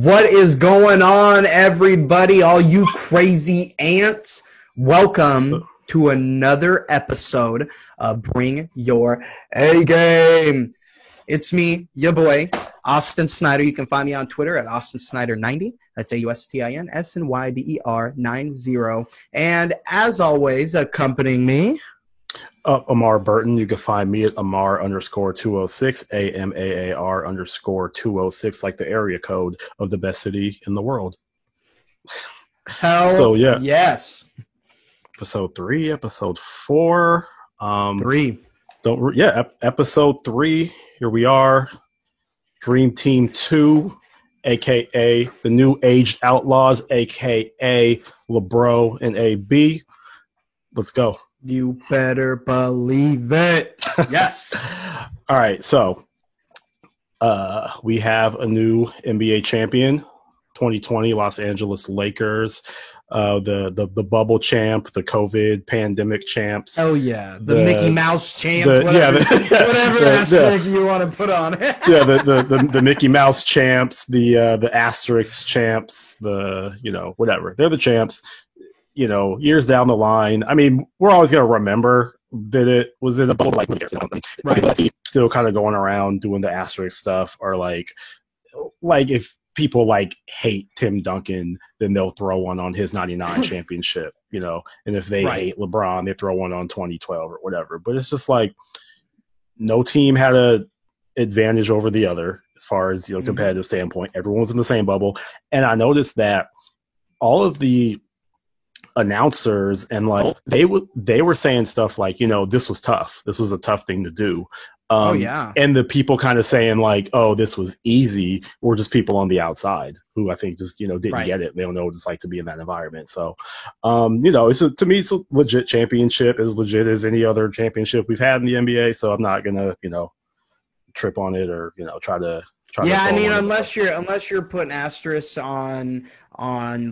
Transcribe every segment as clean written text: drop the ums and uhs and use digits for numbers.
What is going on, everybody? All you crazy ants. Welcome to another episode of Bring Your A Game. It's me, your boy, Austin Snyder. You can find me on Twitter at AustinSnyder90. That's AUSTINSNYDER 90. And as always, accompanying me, Amar Burton. You can find me at Amar_206, AMAAR_206, like the area code of the best city in the world. Yes. Episode 3, episode 4. 3. Episode 3. Here we are. Dream Team 2, a.k.a. the New Aged Outlaws, a.k.a. LeBro and AB. Let's go. You better believe it. Yes. All right. So we have a new NBA champion, 2020 Los Angeles Lakers, the bubble champ, the COVID pandemic champs. Oh, yeah. The Mickey Mouse champ. Whatever asterisk you want to put on it. the Mickey Mouse champs, the asterisk champs, whatever. They're the champs. Years down the line, I mean, we're always going to remember that it was in a bubble, like, right. Still kind of going around doing the asterisk stuff, or like if people hate Tim Duncan, then they'll throw one on his 99 championship, and if they hate LeBron, they throw one on 2012 or whatever. But it's just like no team had a advantage over the other as far as, competitive standpoint. Everyone was in the same bubble. And I noticed that all of the announcers and they were saying stuff like, this was tough. This was a tough thing to do. And the people kind of saying oh, this was easy, were just people on the outside who I think just, didn't get it. They don't know what it's like to be in that environment. So, to me, it's a legit championship, as legit as any other championship we've had in the NBA. So I'm not going to, trip on it or, try to. I mean, unless you're putting asterisks on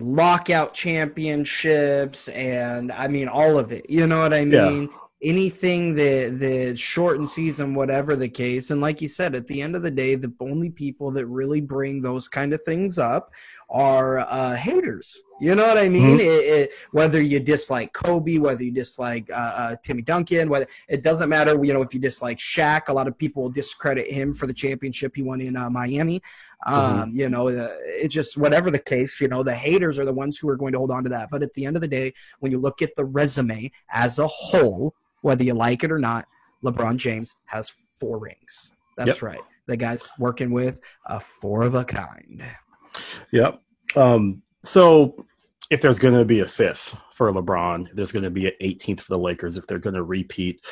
lockout championships and I mean all of it. You know what I mean? Yeah. Anything that shortened season, whatever the case. And like you said, at the end of the day, the only people that really bring those kind of things up are haters. You know what I mean? Mm-hmm. Whether you dislike Kobe, whether you dislike Timmy Duncan, whether it doesn't matter. If you dislike Shaq, a lot of people will discredit him for the championship he won in Miami. It's just whatever the case. The haters are the ones who are going to hold on to that. But at the end of the day, when you look at the resume as a whole, whether you like it or not, LeBron James has 4 rings. That's right. The guy's working with a 4 of a kind. Yep. So if there's going to be a 5th for LeBron, there's going to be an 18th for the Lakers if they're going to repeat.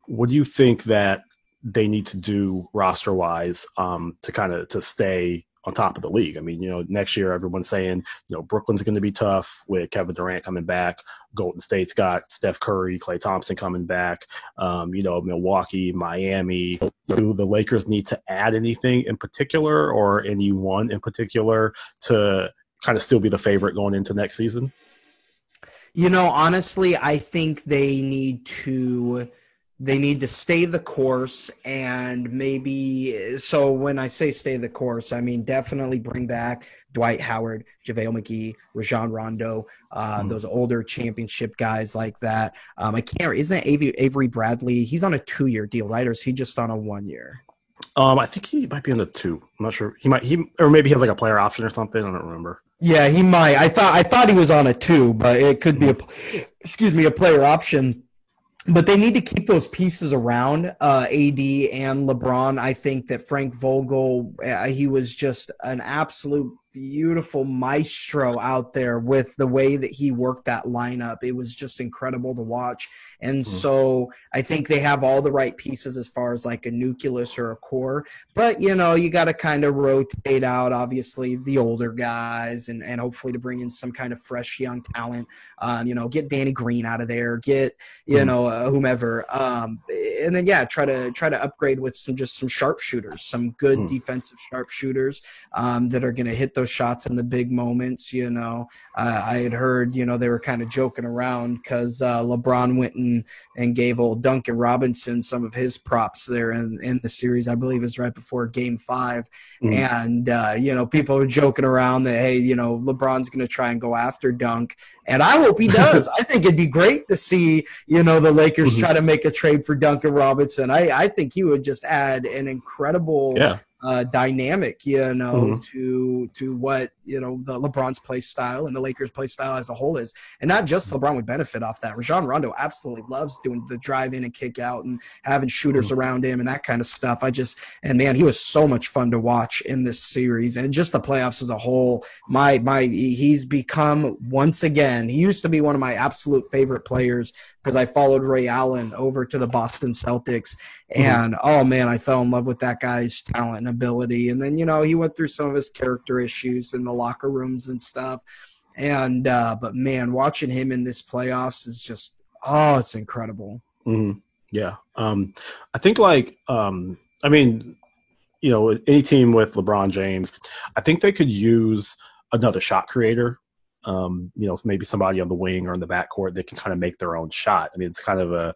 What do you think that they need to do roster-wise to stay on top of the league? I mean, next year everyone's saying, Brooklyn's going to be tough with Kevin Durant coming back. Golden State's got Steph Curry, Klay Thompson coming back. Milwaukee, Miami. Do the Lakers need to add anything in particular, or anyone in particular, to kind of still be the favorite going into next season? Honestly, I think they need to stay the course, and maybe, so when I say stay the course, I mean definitely bring back Dwight Howard, JaVale McGee, Rajon Rondo, those older championship guys like that. Isn't Avery Bradley, he's on a 2-year deal, right? Or is he just on a 1-year? I think he might be on a 2. I'm not sure. Or maybe he has a player option or something. I don't remember. Yeah, he might. I thought he was on a 2, but it could be a player option. But they need to keep those pieces around, AD and LeBron. I think that Frank Vogel, he was just an absolute beautiful maestro out there with the way that he worked that lineup. It was just incredible to watch. And so I think they have all the right pieces as far as a nucleus or a core. But, you got to kind of rotate out, obviously, the older guys and hopefully to bring in some kind of fresh young talent. Get Danny Green out of there, get, whomever. And then, try to upgrade with some sharpshooters, some good defensive sharpshooters that are going to hit those shots in the big moments. You know, I had heard, you know, they were kind of joking around because LeBron went and gave old Duncan Robinson some of his props there in the series. I believe it was right before Game 5. And, you know, people were joking around that, hey, you know, LeBron's going to try and go after Dunk. And I hope he does. I think it'd be great to see, you know, the Lakers try to make a trade for Duncan Robinson. I think he would just add an incredible dynamic, you know, to what, you know, the LeBron's play style and the Lakers play style as a whole is. And not just LeBron would benefit off that. Rajon Rondo absolutely loves doing the drive in and kick out and having shooters around him and that kind of stuff. And man, he was so much fun to watch in this series and just the playoffs as a whole. He's become, once again, he used to be one of my absolute favorite players because I followed Ray Allen over to the Boston Celtics. And, oh, man, I fell in love with that guy's talent and ability. And then, you know, he went through some of his character issues in the locker rooms and stuff. And but, man, watching him in this playoffs is just, it's incredible. Yeah. I think, like, I mean, you know, any team with LeBron James, I think they could use another shot creator. You know, maybe somebody on the wing or in the backcourt that can kind of make their own shot. I mean, it's kind of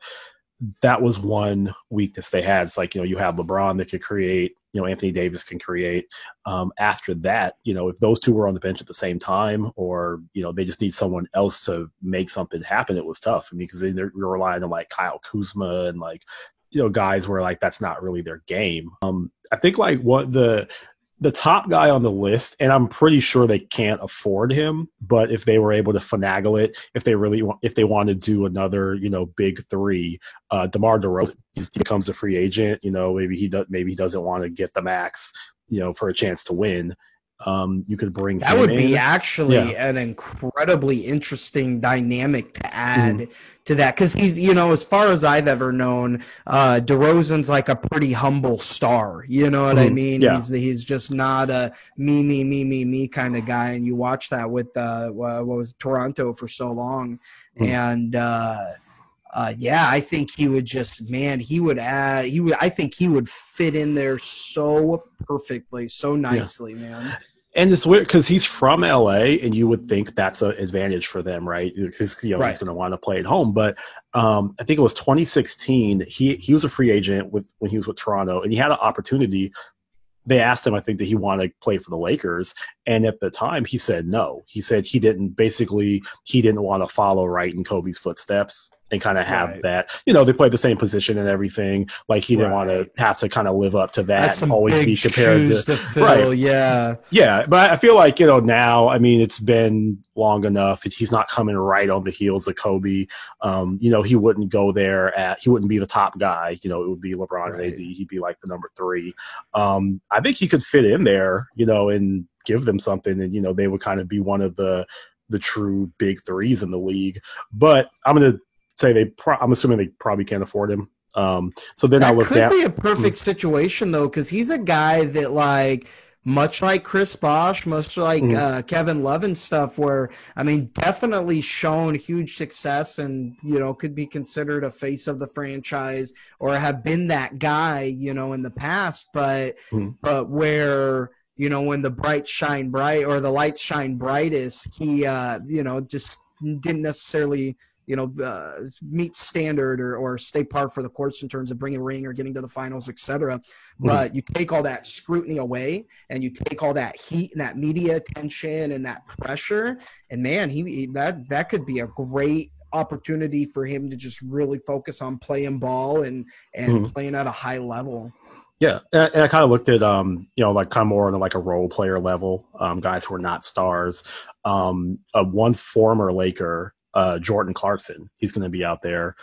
that was one weakness they had. It's like, you know, you have LeBron that could create, you know, Anthony Davis can create. After that, you know, if those two were on the bench at the same time or, you know, they just need someone else to make something happen, it was tough. I mean, because you're relying on like Kyle Kuzma and like, you know, guys where like that's not really their game. I think like what the top guy on the list, and I'm pretty sure they can't afford him, but if they were able to finagle it, if they want to do another, you know, big three, DeMar DeRozan, he becomes a free agent. You know, maybe he doesn't want to get the max, you know, for a chance to win. You could bring that would be actually an incredibly interesting dynamic to add to that because he's, you know, as far as I've ever known, DeRozan's like a pretty humble star. You know what I mean? Yeah. He's just not a me kind of guy. And you watch that with what was Toronto for so long, and I think he would just, man, I think he would fit in there so perfectly, so nicely, man. And it's weird because he's from LA, and you would think that's an advantage for them, right? Because he's going to want to play at home. But I think it was 2016. He was a free agent when he was with Toronto, and he had an opportunity. They asked him, I think, that he wanted to play for the Lakers, and at the time he said no. He said he didn't want to follow right in Kobe's footsteps and kind of have that, you know, they played the same position and everything. Like he didn't want to have to kind of live up to that and always be compared to fill, Yeah. But I feel like, you know, now, I mean, it's been long enough. He's not coming right on the heels of Kobe. You know, he wouldn't go there he wouldn't be the top guy. You know, it would be LeBron and AD. He'd be like the number 3. I think he could fit in there, you know, and give them something. And, you know, they would kind of be one of the true big threes in the league. But I'm going to say I'm assuming they probably can't afford him. So then I look at that. Could be a perfect situation though, because he's a guy that, like, much like Chris Bosh, much like Kevin Love and stuff, where, I mean, definitely shown huge success and, you know, could be considered a face of the franchise or have been that guy, you know, in the past, but where, you know, when the lights shine brightest, he, you know, just didn't necessarily, you know, meet standard or stay par for the course in terms of bringing a ring or getting to the finals, etc. But you take all that scrutiny away and you take all that heat and that media attention and that pressure, and man, that could be a great opportunity for him to just really focus on playing ball and playing at a high level. Yeah, and I kind of looked at, you know, like kind of more on like a role player level, guys who are not stars. One former Laker, Jordan Clarkson, he's going to be out there.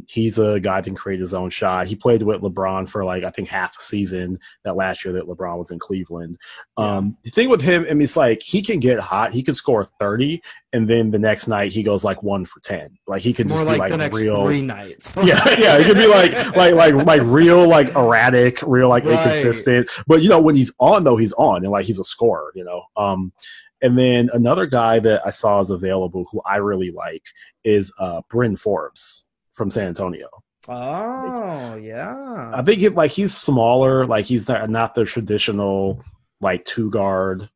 He's a guy that can create his own shot. He played with LeBron for like, I think, half a season that last year that LeBron was in Cleveland. The thing with him, I mean, it's like he can get hot. He could score 30, and then the next night he goes like 1 for 10. Like he could just be like the next real 3 nights. yeah. He could be like real, like erratic, real like inconsistent. But you know, when he's on though, he's on, and like he's a scorer. You know. And then another guy that I saw is available who I really like is Bryn Forbes from San Antonio. Oh, yeah. I think he's smaller. Like he's not the traditional, like two guard.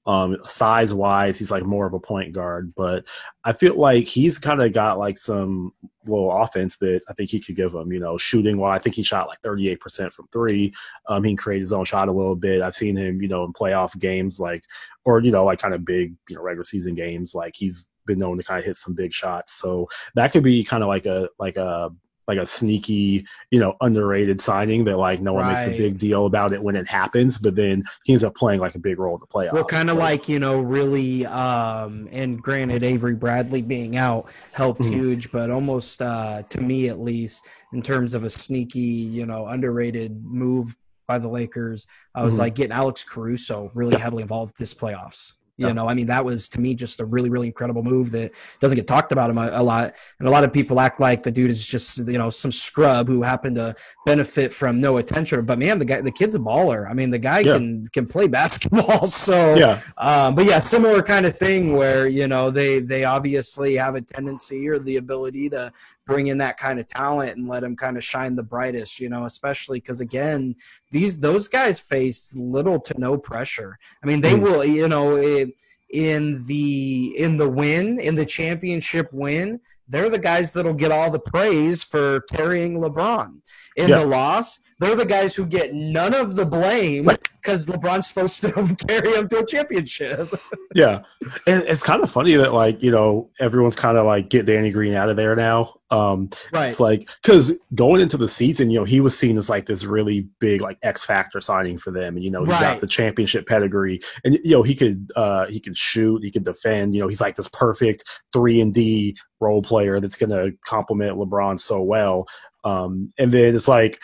Size wise, he's like more of a point guard, but I feel like he's kind of got like some little offense that I think he could give him. Shooting wise, I think he shot like 38% from three. He can create his own shot a little bit. I've seen him, in playoff games like kind of big, regular season games. Like he's been known to kind of hit some big shots. So that could be kind of like a sneaky, underrated signing that like no one makes a big deal about it when it happens, but then he ends up playing like a big role in the playoffs. Well, kind of really, and granted, Avery Bradley being out helped huge, but almost to me at least, in terms of a sneaky, underrated move by the Lakers, I was like getting Alex Caruso really heavily involved this playoffs. That was to me just a really, really incredible move that doesn't get talked about a lot. And a lot of people act like the dude is just, some scrub who happened to benefit from no attention. But man, the kid's a baller. I mean, the guy can play basketball. So, but yeah, similar kind of thing where, they obviously have a tendency or the ability to bring in that kind of talent and let them kind of shine the brightest, especially because again, those guys face little to no pressure. I mean, they will, in the championship win, they're the guys that'll get all the praise for carrying LeBron. In the loss, they're the guys who get none of the blame because LeBron's supposed to carry them to a championship. Yeah. And it's kind of funny that, like, everyone's kind of like, get Danny Green out of there now. It's like, because going into the season, he was seen as like this really big, like, X factor signing for them. And, he got the championship pedigree. And, he could shoot, he could defend. He's like this perfect 3-and-D role player that's going to complement LeBron so well. And then it's like,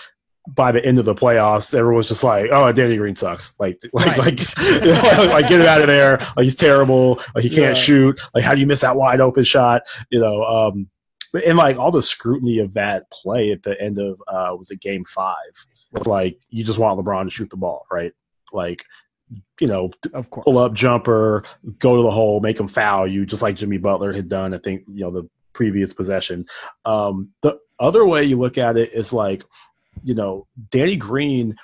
by the end of the playoffs, everyone's just like, "Oh, Danny Green sucks. Like, like get him out of there. Like, he's terrible. Like, he can't shoot. Like, how do you miss that wide open shot?" And like all the scrutiny of that play at the end of was it Game 5? It's like you just want LeBron to shoot the ball, right? Like, of course, pull up jumper, go to the hole, make him foul you, just like Jimmy Butler had done. I think the previous possession. The other way you look at it is like, Danny Green,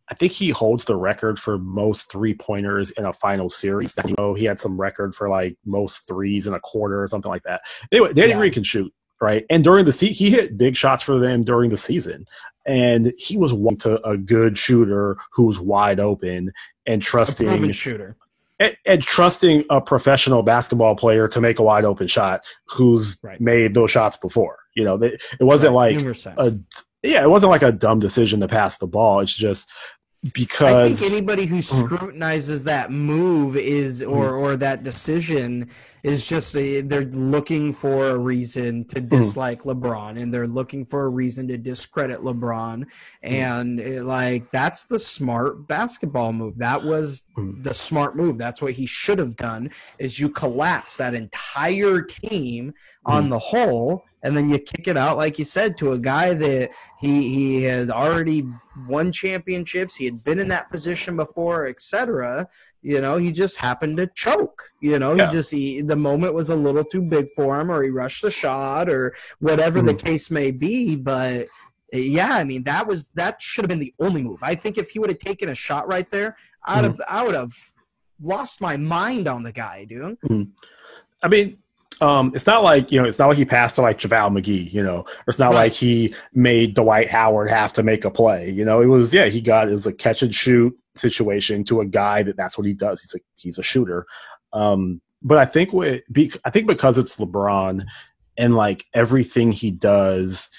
I think he holds the record for most 3-pointers in a final series. He had some record for like most threes in a quarter or something like that. Anyway, Danny Green can shoot, right? And during the season, he hit big shots for them during the season. And he was one to a good shooter who's wide open and trusting a proven shooter. And trusting a professional basketball player to make a wide open shot who's made those shots before. It wasn't it wasn't like a dumb decision to pass the ball. It's just because I think anybody who scrutinizes that move or that decision is just they're looking for a reason to dislike LeBron, and they're looking for a reason to discredit LeBron, and that's the smart basketball move. That was the smart move. That's what he should have done. Is you collapse that entire team on the whole, and then you kick it out, like you said, to a guy that he had already won championships. He had been in that position before, etc. He just happened to choke. The moment was a little too big for him, or he rushed the shot, or whatever the case may be. But that should have been the only move. I think if he would have taken a shot right there, I would have lost my mind on the guy, dude. I mean, it's not like he passed to like JaVale McGee, or it's not like he made Dwight Howard have to make a play. It was a catch and shoot situation to a guy that's what he does. He's a shooter. But I think because it's LeBron and like everything he does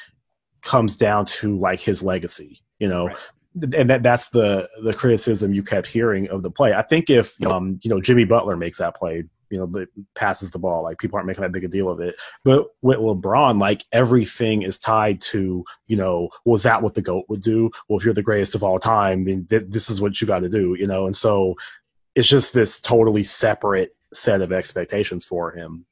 comes down to like his legacy, and that's the criticism you kept hearing of the play. I think if Jimmy Butler makes that play, passes the ball, like people aren't making that big a deal of it. But with LeBron, like everything is tied to, was that what the GOAT would do? Well, if you're the greatest of all time, then this is what you got to do, and so it's just this totally separate set of expectations for him.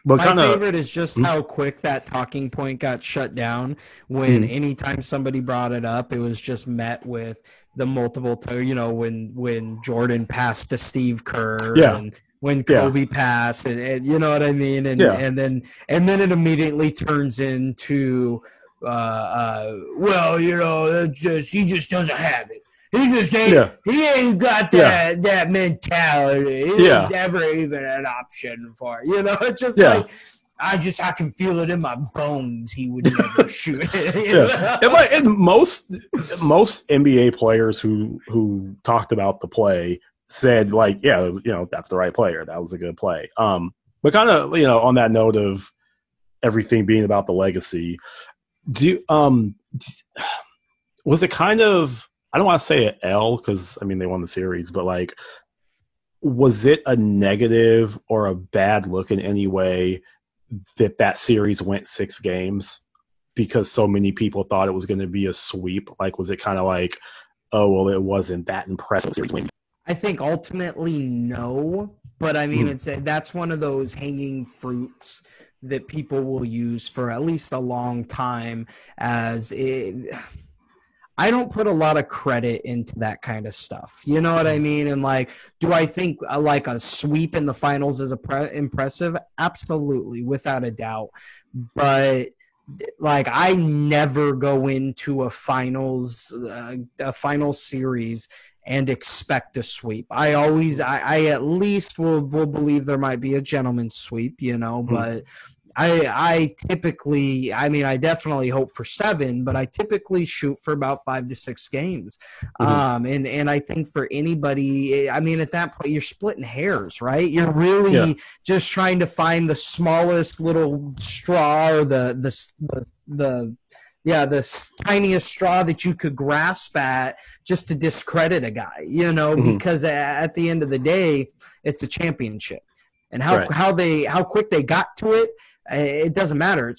But my favorite is just how quick that talking point got shut down when anytime somebody brought it up, it was just met with the multiple, when Jordan passed to Steve Kerr and when Kobe passed and you know what I mean? And then it immediately turns into, he just doesn't have it. He just ain't. Yeah. He ain't got that mentality. It Yeah. was never even an option for it. You know, it's just Yeah. like I can feel it in my bones. He would never shoot. Yeah. And most NBA players who talked about the play said, like, yeah, you know, that's the right player. That was a good play. But kind of, you know, on that note of everything being about the legacy, was it kind of, I don't want to say an L because, I mean, they won the series, but like, was it a negative or a bad look in any way that series went 6 games because so many people thought it was going to be a sweep? Like, was it kind of like, oh, well, it wasn't that impressive series win? I think ultimately no, but I mean, that's one of those hanging fruits that people will use for at least a long time as it. I don't put a lot of credit into that kind of stuff. You know what I mean? And like, do I think like a sweep in the finals is impressive? Absolutely, without a doubt. But like, I never go into a final series and expect a sweep. I always, I at least will believe there might be a gentleman's sweep, you know, but I typically, I mean, I definitely hope for 7, but I typically shoot for about 5 to 6 games. And I think for anybody, I mean, at that point, you're splitting hairs, right? You're really just trying to find the smallest little straw or the tiniest straw that you could grasp at just to discredit a guy, you know, because at the end of the day, it's a championship. And how quick they got to it, it doesn't matter.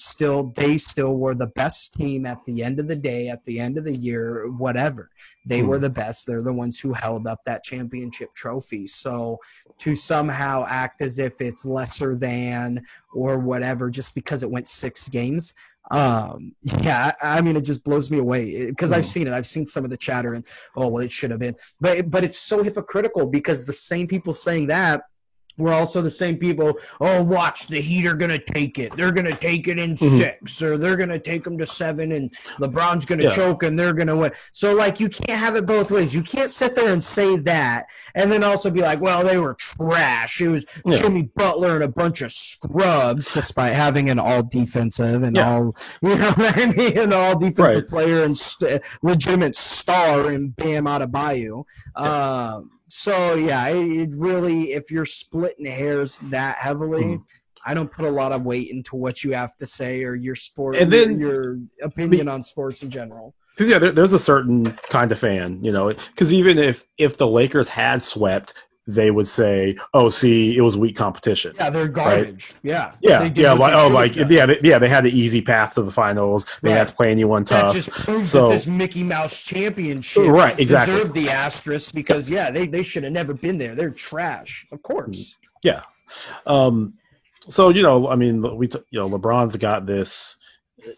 They still were the best team at the end of the day, at the end of the year, whatever. They were the best. They're the ones who held up that championship trophy. So to somehow act as if it's lesser than or whatever just because it went 6 games, I mean, it just blows me away because I've seen it. I've seen some of the chatter and, oh, well, it should have been. But it's so hypocritical because the same people saying that we're also the same people, oh, watch, the Heat are going to take it. They're going to take it in 6, or they're going to take them to 7, and LeBron's going to choke, and they're going to win. So, like, you can't have it both ways. You can't sit there and say that and then also be like, well, they were trash. It was Jimmy Butler and a bunch of scrubs, despite having an all-defensive and all, you know what I mean, an all-defensive player and legitimate star in Bam Adebayo. So, it really, if you're splitting hairs that heavily, I don't put a lot of weight into what you have to say or your sport, and then your opinion on sports in general. Because, there's a certain kind of fan, you know, because even if the Lakers had swept, they would say, "Oh, see, it was weak competition." Yeah, they're garbage. Right? They had the easy path to the finals. They had to play anyone tough. That just proves that this Mickey Mouse championship deserved the asterisk because they should have never been there. They're trash, of course. Yeah. So you know, I mean, LeBron's got this,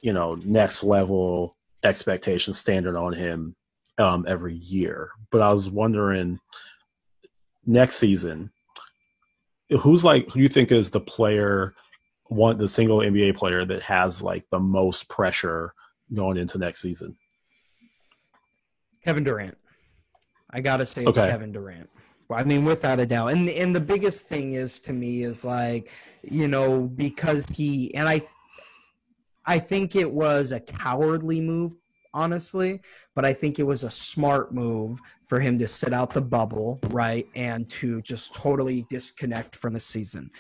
you know, next level expectation standard on him every year. But I was wondering, next season, who you think is the single NBA player that has like the most pressure going into next season? Kevin Durant. I gotta say it's Kevin Durant. I mean, without a doubt. And the biggest thing is, to me, is like, you know, because I think it was a cowardly move, honestly, but I think it was a smart move for him to sit out the bubble, right, and to just totally disconnect from the season.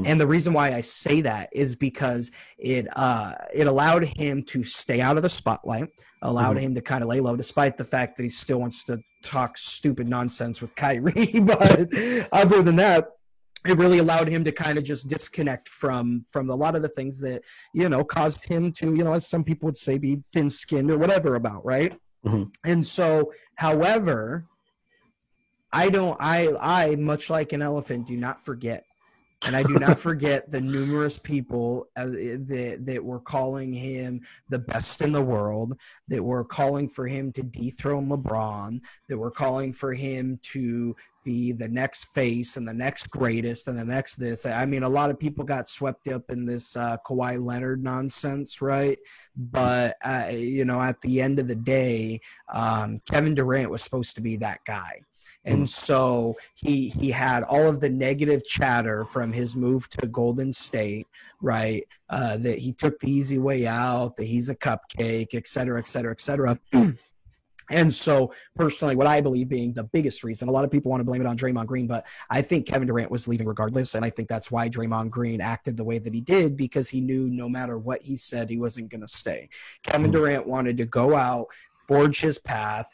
And the reason why I say that is because it allowed him to stay out of the spotlight, allowed him to kind of lay low, despite the fact that he still wants to talk stupid nonsense with Kyrie. But other than that, it really allowed him to kind of just disconnect from a lot of the things that, you know, caused him to, you know, as some people would say, be thin-skinned or whatever about, right? And so, however, I much like an elephant, do not forget And I do not forget the numerous people that were calling him the best in the world, that were calling for him to dethrone LeBron, that were calling for him to be the next face and the next greatest and the next this. I mean, a lot of people got swept up in this Kawhi Leonard nonsense, right? But, you know, at the end of the day, Kevin Durant was supposed to be that guy. And so he had all of the negative chatter from his move to Golden State, right? That he took the easy way out, that he's a cupcake, et cetera, et cetera, et cetera. And so, personally, what I believe being the biggest reason, a lot of people want to blame it on Draymond Green, but I think Kevin Durant was leaving regardless, and I think that's why Draymond Green acted the way that he did, because he knew no matter what he said, he wasn't going to stay. Kevin Durant wanted to go out, forge his path.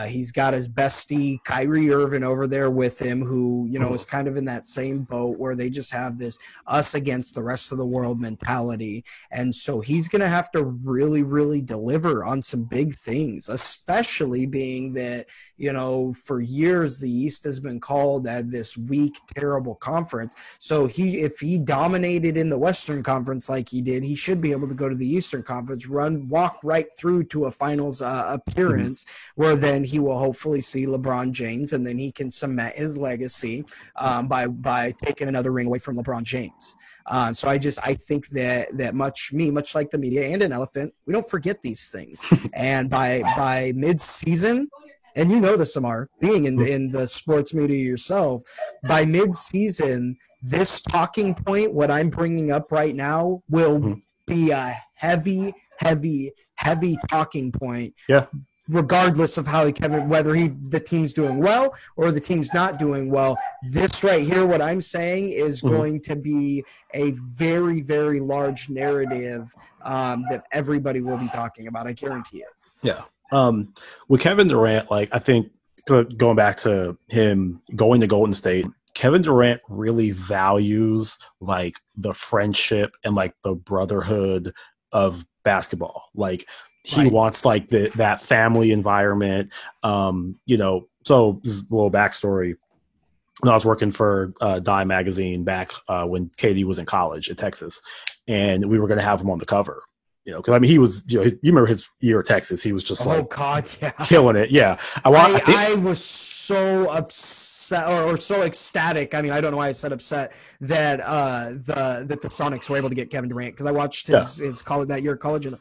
He's got his bestie Kyrie Irving over there with him, who, you know, is kind of in that same boat where they just have this us against the rest of the world mentality. And so he's going to have to really, really deliver on some big things, especially being that, you know, for years the East has been called this weak, terrible conference. So if he dominated in the Western Conference like he did, he should be able to go to the Eastern Conference, walk right through to a finals appearance, where then he will hopefully see LeBron James, and then he can cement his legacy by taking another ring away from LeBron James. So I think that much like the media and an elephant, we don't forget these things. And by mid-season, and you know this, Amar, being in the sports media yourself, by mid-season, this talking point, what I'm bringing up right now, will be a heavy, heavy, heavy talking point. Yeah. Regardless of how whether the team's doing well or the team's not doing well, this right here, what I'm saying, is going to be a very, very large narrative that everybody will be talking about. I guarantee it. Yeah. With Kevin Durant, like, I think going back to him going to Golden State, Kevin Durant really values like the friendship and like the brotherhood of basketball. Like, he wants like that family environment. You know, so this is a little backstory. When I was working for Dime magazine back when KD was in college in Texas, and we were going to have him on the cover. You know, because I mean, he was, you know, you remember his year at Texas? He was just killing it. Yeah, I was so upset or so ecstatic. I mean, I don't know why I said upset that the Sonics were able to get Kevin Durant, because I watched his college that year at college, and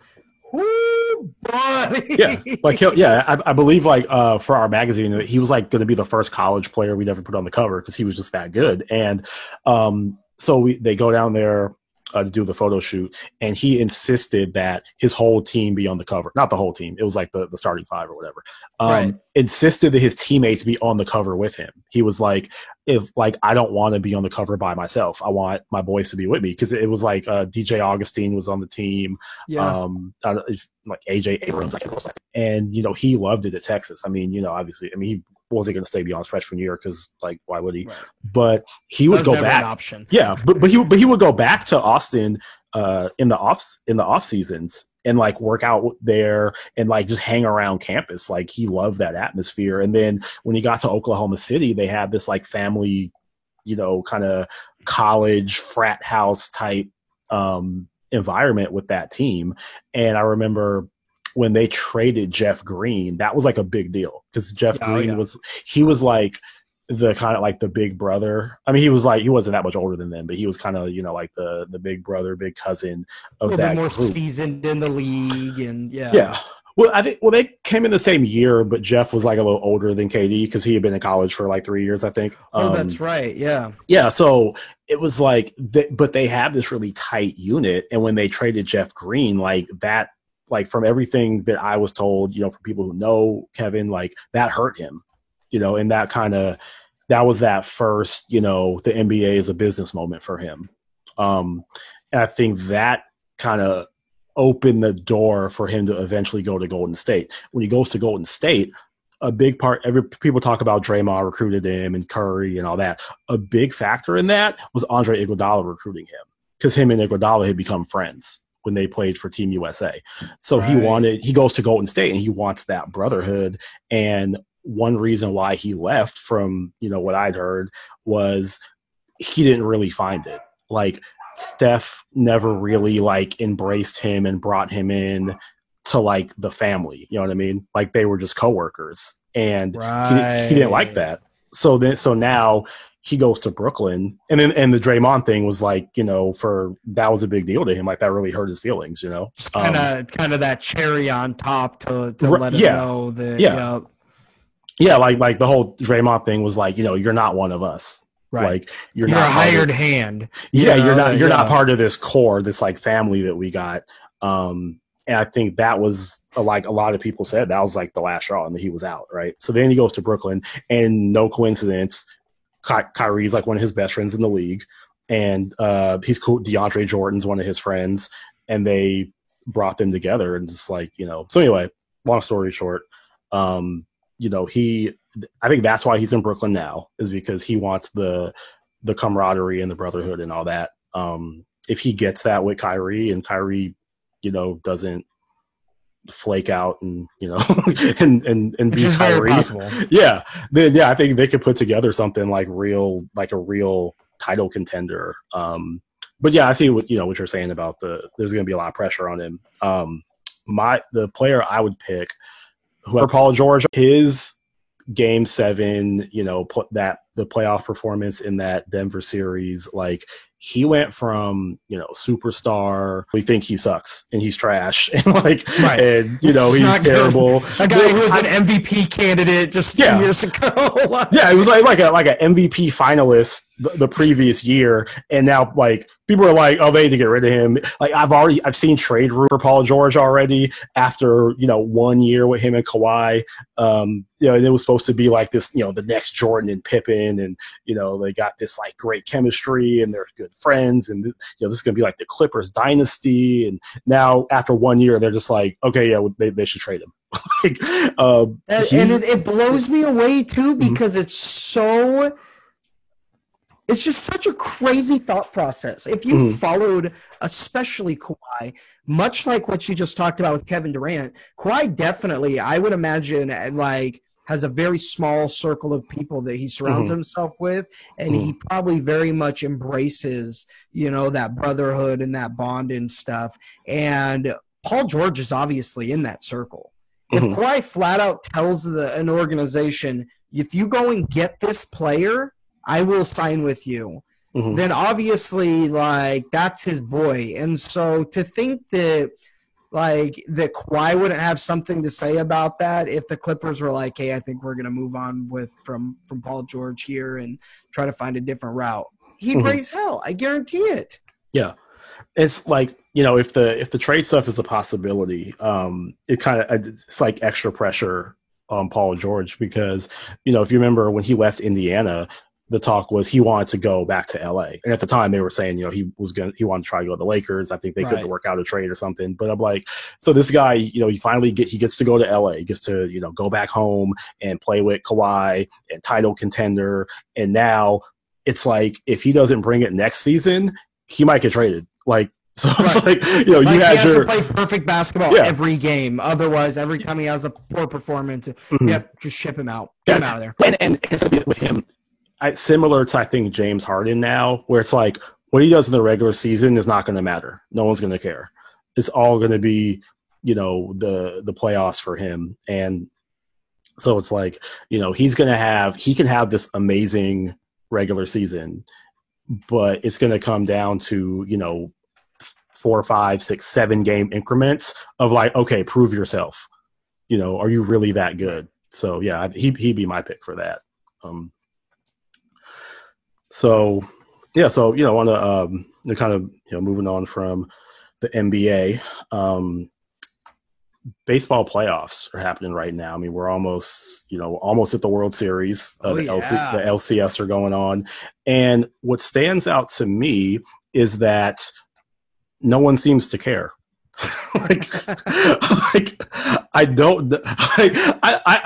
buddy. I believe like for our magazine, he was like going to be the first college player we'd ever put on the cover, because he was just that good. And so they go down there to do the photo shoot, and he insisted that his whole team be on the cover. Not the whole team. It was like the starting five or whatever. Insisted that his teammates be on the cover with him. He was like, I don't want to be on the cover by myself. I want my boys to be with me, because it was like DJ Augustine was on the team. Yeah. Like AJ Abrams. And, you know, he loved it at Texas. I mean, you know, obviously, I mean, he wasn't going to stay beyond his freshman year, because, like, why would he? Right. But he would go back. An option. Yeah, but he would go back to Austin in the off seasons and like work out there and like just hang around campus. Like, he loved that atmosphere. And then when he got to Oklahoma City, they had this like family, you know, kind of college frat house type environment with that team. And I remember when they traded Jeff Green, that was like a big deal, because Jeff Green was like the kind of like the big brother. I mean, he wasn't that much older than them, but he was kind of, you know, like the big brother, big cousin of that more group. Seasoned in the league, and yeah. Well, they came in the same year, but Jeff was like a little older than KD, because he had been in college for like 3 years, I think. That's right. Yeah. Yeah. So it was like, but they had this really tight unit, and when they traded Jeff Green, like that, like from everything that I was told, you know, from people who know Kevin, like that hurt him, you know, and that was that first, you know, the NBA is a business moment for him. And I think that kind of opened the door for him to eventually go to Golden State. When he goes to Golden State, a big part, people talk about Draymond recruited him and Curry and all that. A big factor in that was Andre Iguodala recruiting him, because him and Iguodala had become friends when they played for Team USA. So he goes to Golden State and he wants that brotherhood. And one reason why he left, from, you know, what I'd heard, was he didn't really find it. Like, Steph never really like embraced him and brought him in to like the family. You know what I mean? Like, they were just coworkers, and he didn't like that. So now he goes to Brooklyn, and the Draymond thing was like, you know, that was a big deal to him. Like, that really hurt his feelings, you know. Just kind of that cherry on top to let him know that. Yeah, like the whole Draymond thing was like, you know, you're not one of us. Right. Like, you're not a hired hand. Yeah, you're not part of this core, this like family that we got. And I think that was like a lot of people said that was like the last straw, and that he was out, right? So then he goes to Brooklyn, and no coincidence, Kyrie's like one of his best friends in the league, and he's cool. DeAndre Jordan's one of his friends, and they brought them together, and just like, you know. So anyway, long story short, you know, I think that's why he's in Brooklyn now, is because he wants the camaraderie and the brotherhood and all that. If he gets that with Kyrie, and Kyrie, you know, doesn't flake out and, you know, and be Kyrie, yeah, then I think they could put together something like a real title contender. But yeah, I see what you're saying about there's going to be a lot of pressure on him. The player I would pick, whoever Paul George, his Game 7, you know, the playoff performance in that Denver series, like, he went from, you know, superstar, we think he sucks and he's trash, and like, right. And, you know, he's terrible. A guy who was an MVP candidate just 2 years ago. Yeah, it was like an MVP finalist the previous year, and now like people are like, oh, they need to get rid of him. Like, I've seen trade rumors for Paul George already after, you know, 1 year with him and Kawhi. You know, and it was supposed to be like this, you know, the next Jordan and Pippen, and, you know, they got this like great chemistry and they're good friends, and, you know, this is going to be like the Clippers dynasty. And now after 1 year, they're just like, okay, yeah, they should trade him. Like, and it blows me away too, because it's just such a crazy thought process. If you followed, especially Kawhi, much like what you just talked about with Kevin Durant, Kawhi definitely, I would imagine, like, has a very small circle of people that he surrounds himself with, and he probably very much embraces, you know, that brotherhood and that bond and stuff. And Paul George is obviously in that circle. If Kawhi flat out tells an organization, if you go and get this player, I will sign with you, then obviously, like, that's his boy. And so to think that Kawhi wouldn't have something to say about that if the Clippers were like, hey, I think we're going to move on from Paul George here and try to find a different route, he'd raise hell. I guarantee it. Yeah. It's like, you know, if the trade stuff is a possibility, it's like extra pressure on Paul George, because, you know, if you remember when he left Indiana, the talk was he wanted to go back to LA. And at the time they were saying, you know, he wanted to try to go to the Lakers. I think they couldn't work out a trade or something. But I'm like, so this guy, you know, he gets to go to LA, he gets to, you know, go back home and play with Kawhi and title contender. And now it's like, if he doesn't bring it next season, he might get traded. Like, so it's like, you know, like, he has to play perfect basketball every game. Otherwise, every time he has a poor performance, just ship him out. Get him out of there. And it's with him, similar to, I think, James Harden now, where it's like, what he does in the regular season is not going to matter. No one's going to care. It's all going to be, you know, the playoffs for him. And so it's like, you know, he can have this amazing regular season, but it's going to come down to, you know, 4, 5, 6, 7 game increments of like, okay, prove yourself. You know, are you really that good? So yeah, he'd be my pick for that. So you know, on the kind of, you know, moving on from the NBA, baseball playoffs are happening right now. I mean, we're almost at the World Series. The LCS are going on, and what stands out to me is that no one seems to care. I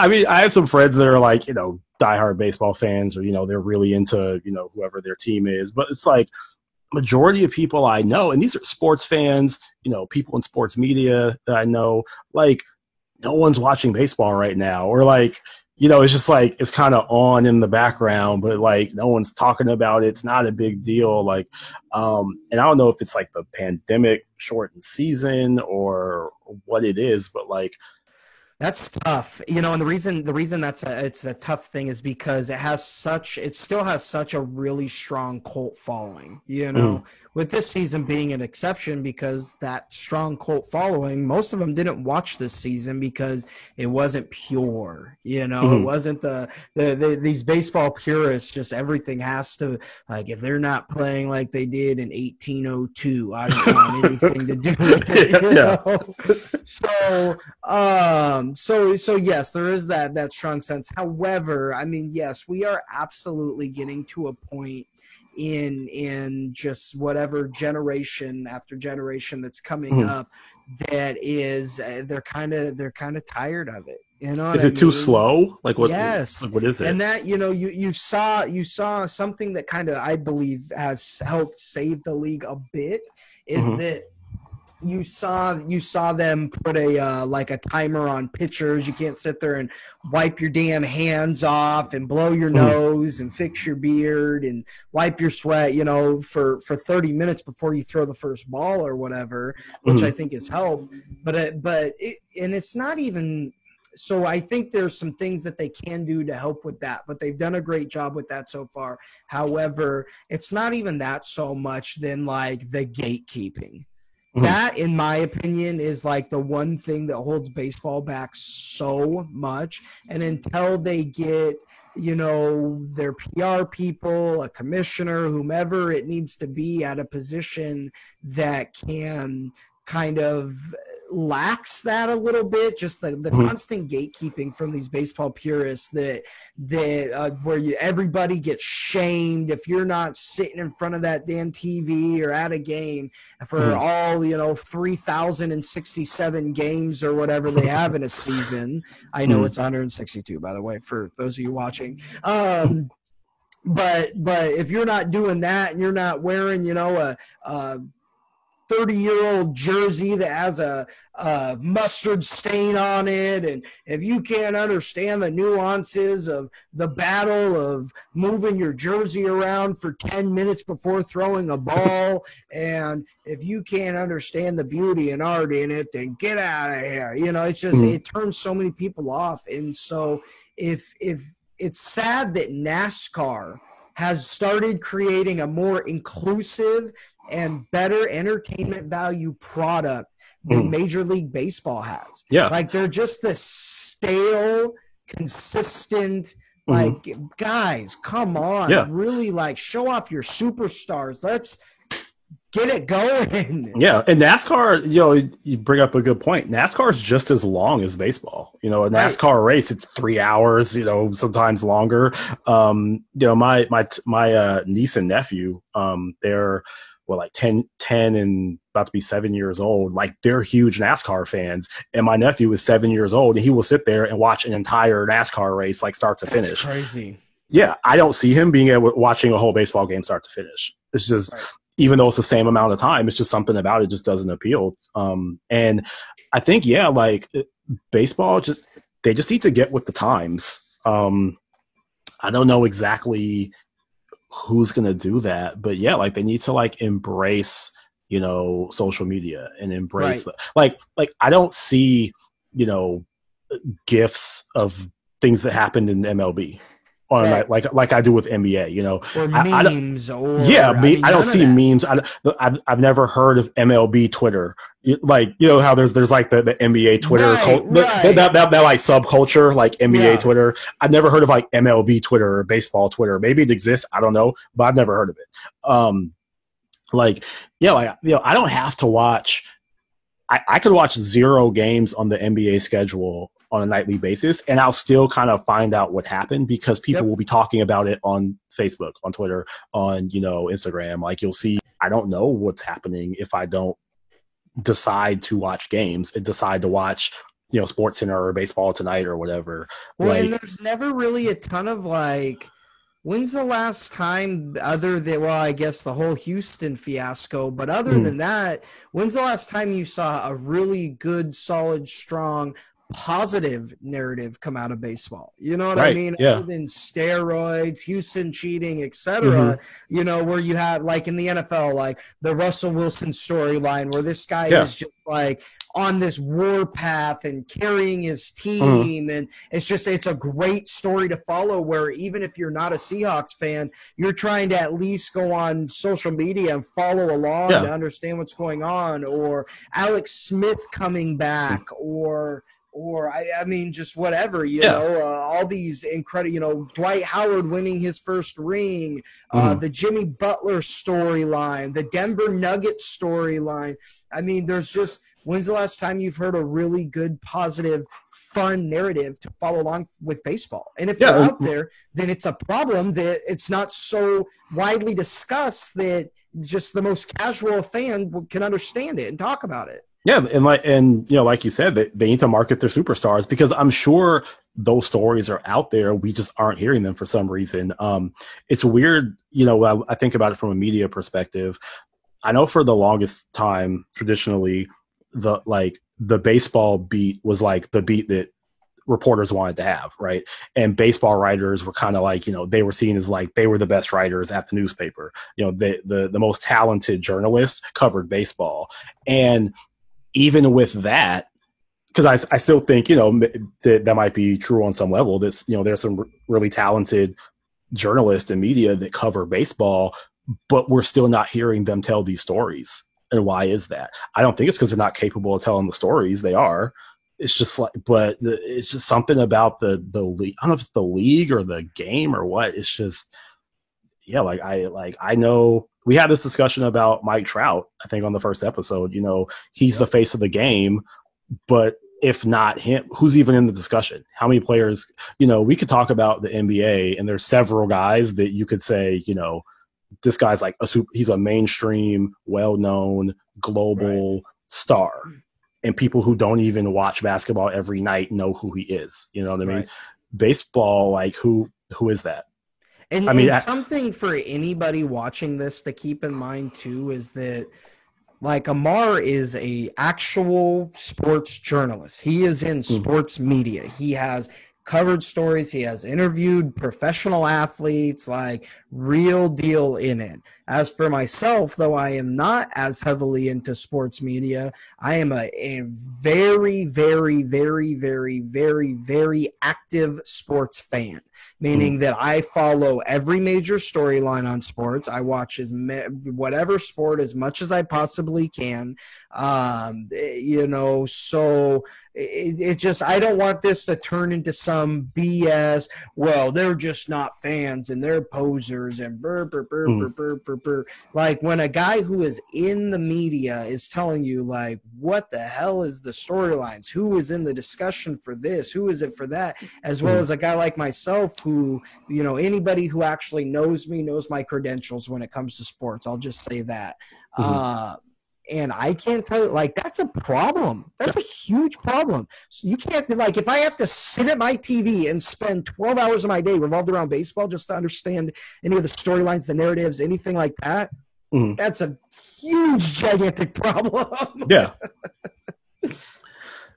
mean, I have some friends that are like, you know, diehard baseball fans, or, you know, they're really into, you know, whoever their team is, but it's like majority of people I know, and these are sports fans, you know, people in sports media that I know, like, no one's watching baseball right now, or like, you know, it's just like it's kind of on in the background, but like no one's talking about it. It's not a big deal. Like, and I don't know if it's like the pandemic shortened season or what it is, but like That's tough, you know, and the reason it's a tough thing is because it still has such a really strong cult following, you know, with this season being an exception because that strong cult following, most of them didn't watch this season because it wasn't pure, you know, it wasn't these baseball purists, just everything has to, like, if they're not playing like they did in 1802, I don't want anything to do with it, you know? So yes, there is that strong sense. However, I mean, yes, we are absolutely getting to a point in just whatever generation after generation that's coming up that is they're kind of tired of it. You know, is it too slow? Like what? Yes. Like what is it? And that, you know, you saw something that kind of, I believe, has helped save the league a bit is that you saw them put like a timer on pitchers. You can't sit there and wipe your damn hands off and blow your nose and fix your beard and wipe your sweat, you know, for 30 minutes before you throw the first ball or whatever, which I think has helped. But it's not even. So I think there's some things that they can do to help with that, but they've done a great job with that so far. However, it's not even that so much than like the gatekeeping. That, in my opinion, is like the one thing that holds baseball back so much. And until they get, you know, their PR people, a commissioner, whomever it needs to be at a position that can kind of lacks that a little bit, just the constant gatekeeping from these baseball purists that where everybody gets shamed if you're not sitting in front of that damn TV or at a game for all, you know, 3,067 games or whatever they have in a season. I know it's 162, by the way, for those of you watching. But if you're not doing that and you're not wearing, you know, a 30-year-old jersey that has a mustard stain on it, and if you can't understand the nuances of the battle of moving your jersey around for 10 minutes before throwing a ball, and if you can't understand the beauty and art in it, then get out of here. You know, it's just it turns so many people off. And so if it's sad that NASCAR has started creating a more inclusive and better entertainment value product than Major League Baseball has. Yeah. Like, they're just this stale, consistent, like, guys, come on. Yeah. Really, like, show off your superstars. Let's get it going. Yeah, and NASCAR, you know, you bring up a good point. NASCAR is just as long as baseball. You know, a NASCAR race, it's 3 hours, you know, sometimes longer. You know, my niece and nephew, they're like 10 and about to be 7 years old. Like, they're huge NASCAR fans. And my nephew is 7 years old, and he will sit there and watch an entire NASCAR race, like start to finish. That's crazy. Yeah, I don't see him being able watching a whole baseball game start to finish. It's just, even though it's the same amount of time, it's just something about it just doesn't appeal. And I think, yeah, like baseball, they just need to get with the times. I don't know exactly who's going to do that, but yeah, like they need to like embrace, you know, social media and embrace like I don't see, you know, gifs of things that happened in MLB. Like I do with NBA, you know, or memes, I don't see memes. I've never heard of MLB Twitter. Like, you know how there's like the NBA Twitter, that like subculture, like NBA Twitter. I've never heard of like MLB Twitter or baseball Twitter. Maybe it exists, I don't know, but I've never heard of it. Like, yeah, like, you know, I don't have to watch. I could watch 0 games on the NBA schedule on a nightly basis, and I'll still kind of find out what happened because people will be talking about it on Facebook, on Twitter, on, you know, Instagram. Like, you'll see, I don't know what's happening if I don't decide to watch games and decide to watch, you know, Sports Center or Baseball Tonight or whatever. Well, like, and there's never really a ton of like, when's the last time, other than, well, I guess the whole Houston fiasco, but other than that, when's the last time you saw a really good, solid, strong positive narrative come out of baseball. You know what Right. I mean? Yeah. Other than steroids, Houston cheating, etc. You know, where you have like in the NFL, like the Russell Wilson storyline, where this guy is just like on this war path and carrying his team, and it's a great story to follow. Where even if you're not a Seahawks fan, you're trying to at least go on social media and follow along to understand what's going on. Or Alex Smith coming back, or I mean, just whatever, you know, all these incredible, you know, Dwight Howard winning his first ring, the Jimmy Butler storyline, the Denver Nuggets storyline. I mean, there's just, when's the last time you've heard a really good, positive, fun narrative to follow along with baseball? And if they're out there, then it's a problem that it's not so widely discussed that just the most casual fan can understand it and talk about it. Yeah, and you know, like you said, they need to market their superstars, because I'm sure those stories are out there. We just aren't hearing them for some reason. It's weird, you know. I think about it from a media perspective. I know for the longest time, traditionally, the baseball beat was like the beat that reporters wanted to have, right? And baseball writers were kind of like, you know, they were seen as like they were the best writers at the newspaper. You know, the most talented journalists covered baseball. And even with that, because I still think, you know, that might be true on some level. This, you know, there's some really talented journalists and media that cover baseball, but we're still not hearing them tell these stories. And why is that? I don't think it's because they're not capable of telling the stories. They are. It's just like, but it's just something about the league. I don't know if it's the league or the game or what. It's just, yeah, I know we had this discussion about Mike Trout, I think on the first episode. You know, he's the face of the game, but if not him, who's even in the discussion? How many players, you know, we could talk about the NBA and there's several guys that you could say, you know, this guy's like he's a mainstream, well-known, global star. And people who don't even watch basketball every night know who he is. You know what I mean? Right. Baseball, like who is that? And, I mean, something for anybody watching this to keep in mind too is that, like, Amar is a actual sports journalist. He is in sports media. He has covered stories. He has interviewed professional athletes, like real deal in it. As for myself, though I am not as heavily into sports media, I am a very, very, very, very, very, very active sports fan, meaning that I follow every major storyline on sports. I watch whatever sport as much as I possibly can. You know, so it just, I don't want this to turn into some BS. Well, they're just not fans and they're posers and burr. Like when a guy who is in the media is telling you, like, what the hell is the storylines? Who is in the discussion for this? Who is it for that? As well as a guy like myself who, you know, anybody who actually knows me knows my credentials when it comes to sports. I'll just say that. And I can't tell you, like, that's a problem. That's a huge problem. So you can't, like, if I have to sit at my TV and spend 12 hours of my day revolved around baseball just to understand any of the storylines, the narratives, anything like that, that's a huge, gigantic problem. Yeah.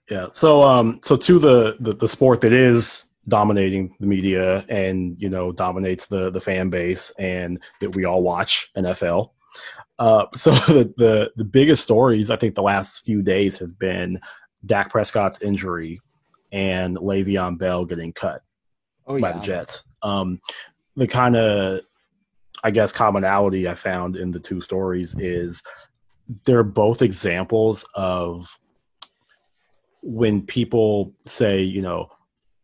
Yeah. So to the sport that is dominating the media and, you know, dominates the fan base and that we all watch, NFL. So the biggest stories I think the last few days have been Dak Prescott's injury and Le'Veon Bell getting cut by the Jets. The kind of, I guess, commonality I found in the two stories is they're both examples of when people say, you know,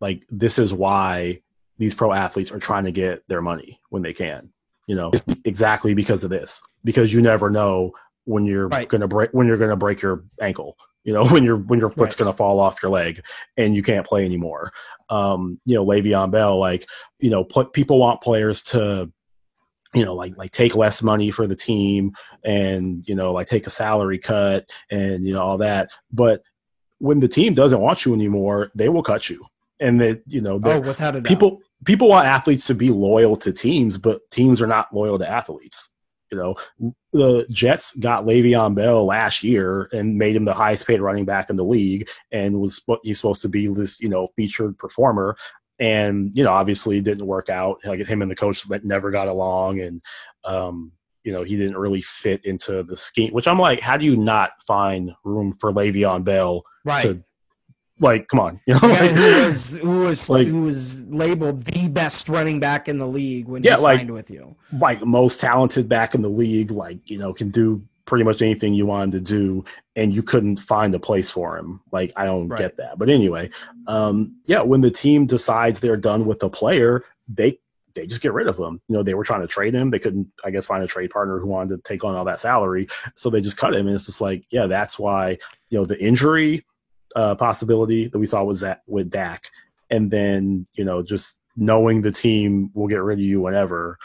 like, this is why these pro athletes are trying to get their money when they can. You know, exactly because of this. Because you never know when you're gonna break your ankle. You know, when your foot's gonna fall off your leg and you can't play anymore. You know, Le'Veon Bell, like, you know, people want players to, you know, like take less money for the team and, you know, like take a salary cut and, you know, all that. But when the team doesn't want you anymore, they will cut you. And that, you know, without a doubt. People want athletes to be loyal to teams, but teams are not loyal to athletes. You know, the Jets got Le'Veon Bell last year and made him the highest paid running back in the league, and he's supposed to be this, you know, featured performer. And, you know, obviously it didn't work out. Like, him and the coach that never got along, and you know, he didn't really fit into the scheme, which I'm like, how do you not find room for Le'Veon Bell to, like, come on, you know, like, who was labeled the best running back in the league when he signed with you, like most talented back in the league, like, you know, can do pretty much anything you want him to do, and you couldn't find a place for him. Like, I don't get that. But anyway, when the team decides they're done with the player, they just get rid of him. You know, they were trying to trade him. They couldn't, I guess, find a trade partner who wanted to take on all that salary. So they just cut him. And it's just like, yeah, that's why, you know, the injury possibility that we saw was that with Dak. And then, you know, just knowing the team will get rid of you whenever.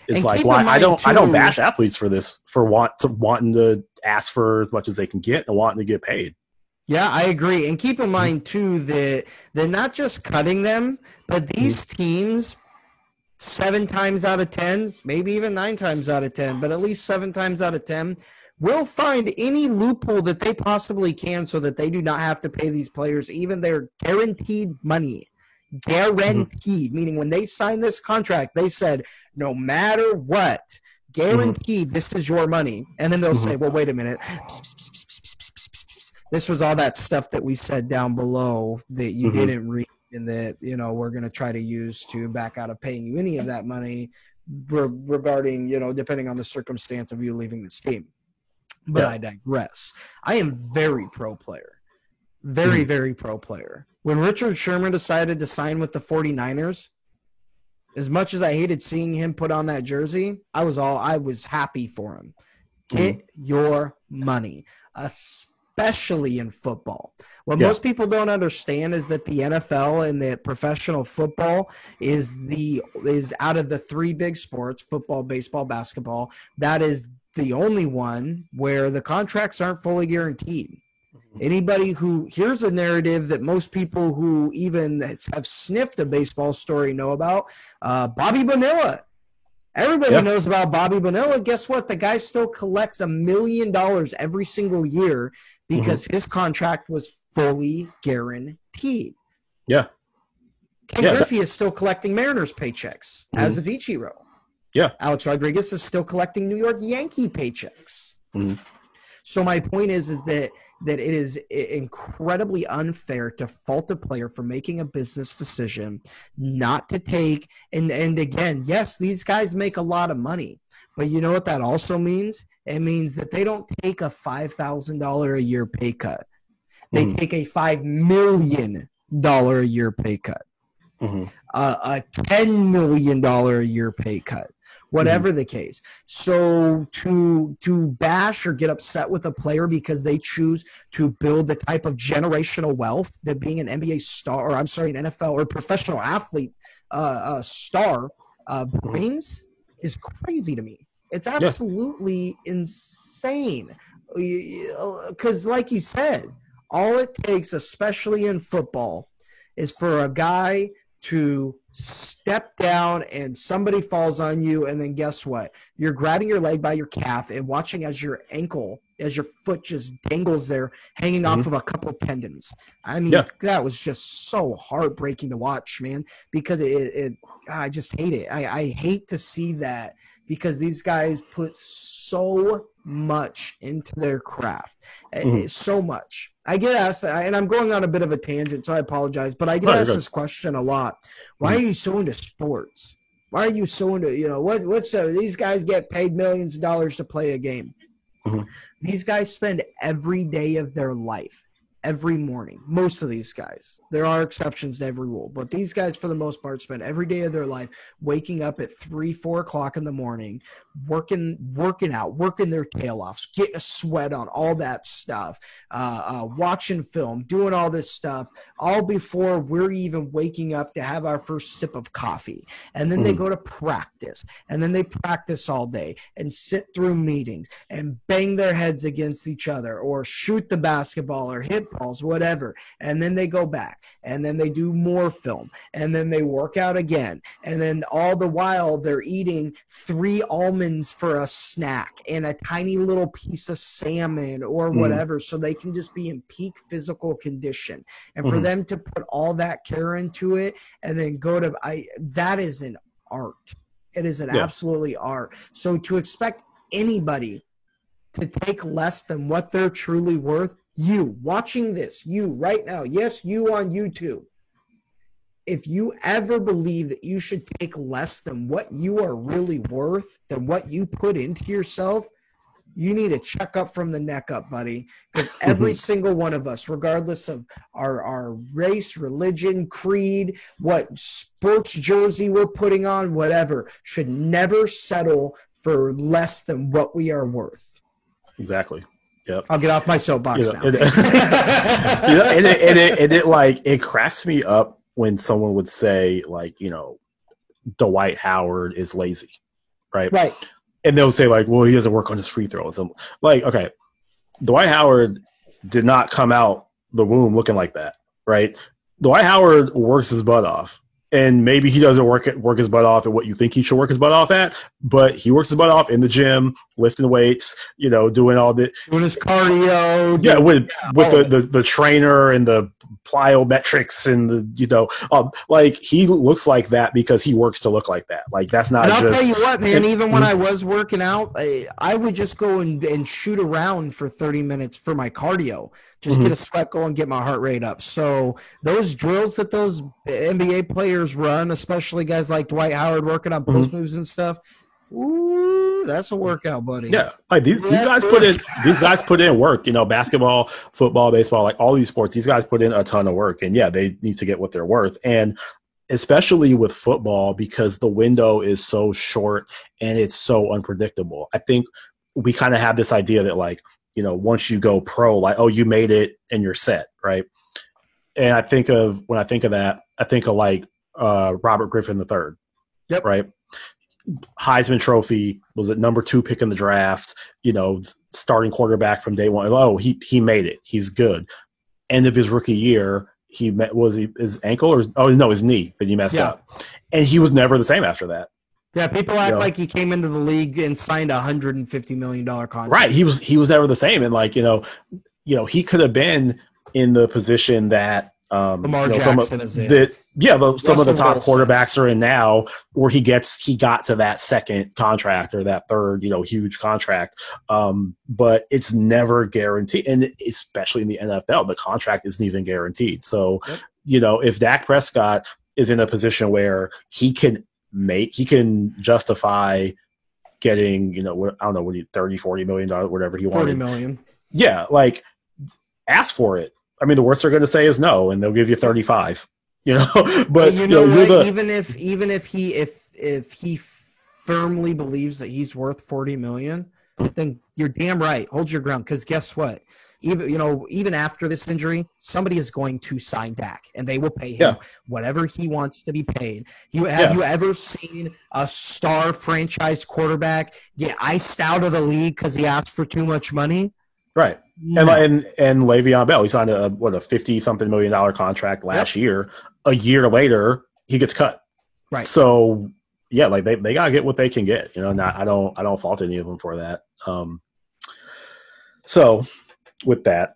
It's like, why I don't bash athletes for this, for wanting to ask for as much as they can get and wanting to get paid. Yeah, I agree. And keep in mind too that they're not just cutting them, but these teams, 7 times out of 10, maybe even 9 times out of 10, but at least 7 times out of 10, will find any loophole that they possibly can so that they do not have to pay these players even their guaranteed money. Guaranteed, meaning when they signed this contract, they said, no matter what, guaranteed, this is your money. And then they'll say, well, wait a minute. This was all that stuff that we said down below that you didn't read, and that, you know, we're going to try to use to back out of paying you any of that money regarding, you know, depending on the circumstance of you leaving this team. But I digress. I am very pro player. Very, very pro player. When Richard Sherman decided to sign with the 49ers, as much as I hated seeing him put on that jersey, I was happy for him. Get your money, especially in football. What most people don't understand is that the NFL and the professional football is out of the 3 big sports, football, baseball, basketball, that is the only one where the contracts aren't fully guaranteed. Anybody who here's a narrative that most people who even have sniffed a baseball story know about, Bobby Bonilla. Everybody knows about Bobby Bonilla. Guess what? The guy still collects $1 million every single year because his contract was fully guaranteed. Yeah. Ken Griffey is still collecting Mariners paychecks, as is Ichiro. Yeah. Alex Rodriguez is still collecting New York Yankee paychecks. So my point is that it is incredibly unfair to fault a player for making a business decision not to take – and again, yes, these guys make a lot of money. But you know what that also means? It means that they don't take a $5,000 a year pay cut. They take a $5 million a year pay cut, a $10 million a year pay cut. Whatever the case. So to bash or get upset with a player because they choose to build the type of generational wealth that being an NBA star, or I'm sorry, an NFL or professional athlete star brings is crazy to me. It's absolutely insane. Because like you said, all it takes, especially in football, is for a guy to step down and somebody falls on you, and then guess what? You're grabbing your leg by your calf and watching as your foot just dangles there, hanging off of a couple tendons. I mean, that was just so heartbreaking to watch, man, because I just hate it. I hate to see that, because these guys put so much into their craft, so much. I get asked, and I'm going on a bit of a tangent, so I apologize, but I get asked this question a lot. Why are you so into sports? Why are you so into, you know, these guys get paid millions of dollars to play a game. These guys spend every day of their life, every morning. Most of these guys. There are exceptions to every rule, but these guys, for the most part, spend every day of their life waking up at 3, 4 o'clock in the morning, working out, working their tail off, getting a sweat on, all that stuff, watching film, doing all this stuff, all before we're even waking up to have our first sip of coffee. And then they go to practice, and then they practice all day and sit through meetings and bang their heads against each other, or shoot the basketball, or hit balls, whatever. And then they go back, and then they do more film, and then they work out again. And then all the while they're eating 3 almonds for a snack and a tiny little piece of salmon or whatever, so they can just be in peak physical condition. And for them to put all that care into it and then go to that is an art. It is an absolutely art. So to expect anybody to take less than what they're truly worth, you watching this, you right now, yes, you on YouTube, if you ever believe that you should take less than what you are really worth, than what you put into yourself, you need to check up from the neck up, buddy. Because every single one of us, regardless of our race, religion, creed, what sports jersey we're putting on, whatever, should never settle for less than what we are worth. Exactly. Yep. I'll get off my soapbox now. It cracks me up when someone would say, like, Dwight Howard is lazy, right? Right. And they'll say, like, well, he doesn't work on his free throws. I'm like, okay, Dwight Howard did not come out the womb looking like that, right? Dwight Howard works his butt off. And maybe he doesn't work his butt off at what you think he should work his butt off at, but he works his butt off in the gym, lifting weights, doing all the doing his cardio. With the trainer and the plyometrics and the he looks like that because he works to look like that. Like, that's not. And I'll tell you what, man. Even when I was working out, I would just go and shoot around for 30 minutes for my cardio. Just get a sweat going, get my heart rate up. So those drills that those NBA players run, especially guys like Dwight Howard working on post moves and stuff, ooh, that's a workout, buddy. Yeah, like these guys put in work. Basketball, football, baseball, like all these sports, these guys put in a ton of work, and they need to get what they're worth. And especially with football, because the window is so short and it's so unpredictable. I think we kind of have this idea that, like, once you go pro, like, oh, you made it and you're set, right? And when I think of that, I think of like Robert Griffin III. Yep. Right. Heisman Trophy, was it number 2 pick in the draft, starting quarterback from day one. Oh, he made it. He's good. End of his rookie year, his ankle his knee that he messed up. And he was never the same after that. Yeah, people act like he came into the league and signed a $150 million contract. Right, he was never the same, and he could have been in the position that Lamar Jackson is in. Some of the top quarterbacks are in now, where he got to that second contract or that third, huge contract. But it's never guaranteed, and especially in the NFL, the contract isn't even guaranteed. So, if Dak Prescott is in a position where he can justify getting, I don't know, $30-40 million, whatever he wanted. $40 million. Yeah, like, ask for it. I mean, the worst they're going to say is no, and they'll give you 35. But even if he firmly believes that he's worth $40 million, then you're damn right. Hold your ground, because guess what? Even after this injury, somebody is going to sign Dak, and they will pay him whatever he wants to be paid. Have you ever seen a star franchise quarterback get iced out of the league because he asked for too much money? Right. No. And Le'Veon Bell, he signed a $50-something million contract last year. A year later, he gets cut. Right. So like they gotta get what they can get. I don't fault any of them for that. So with that,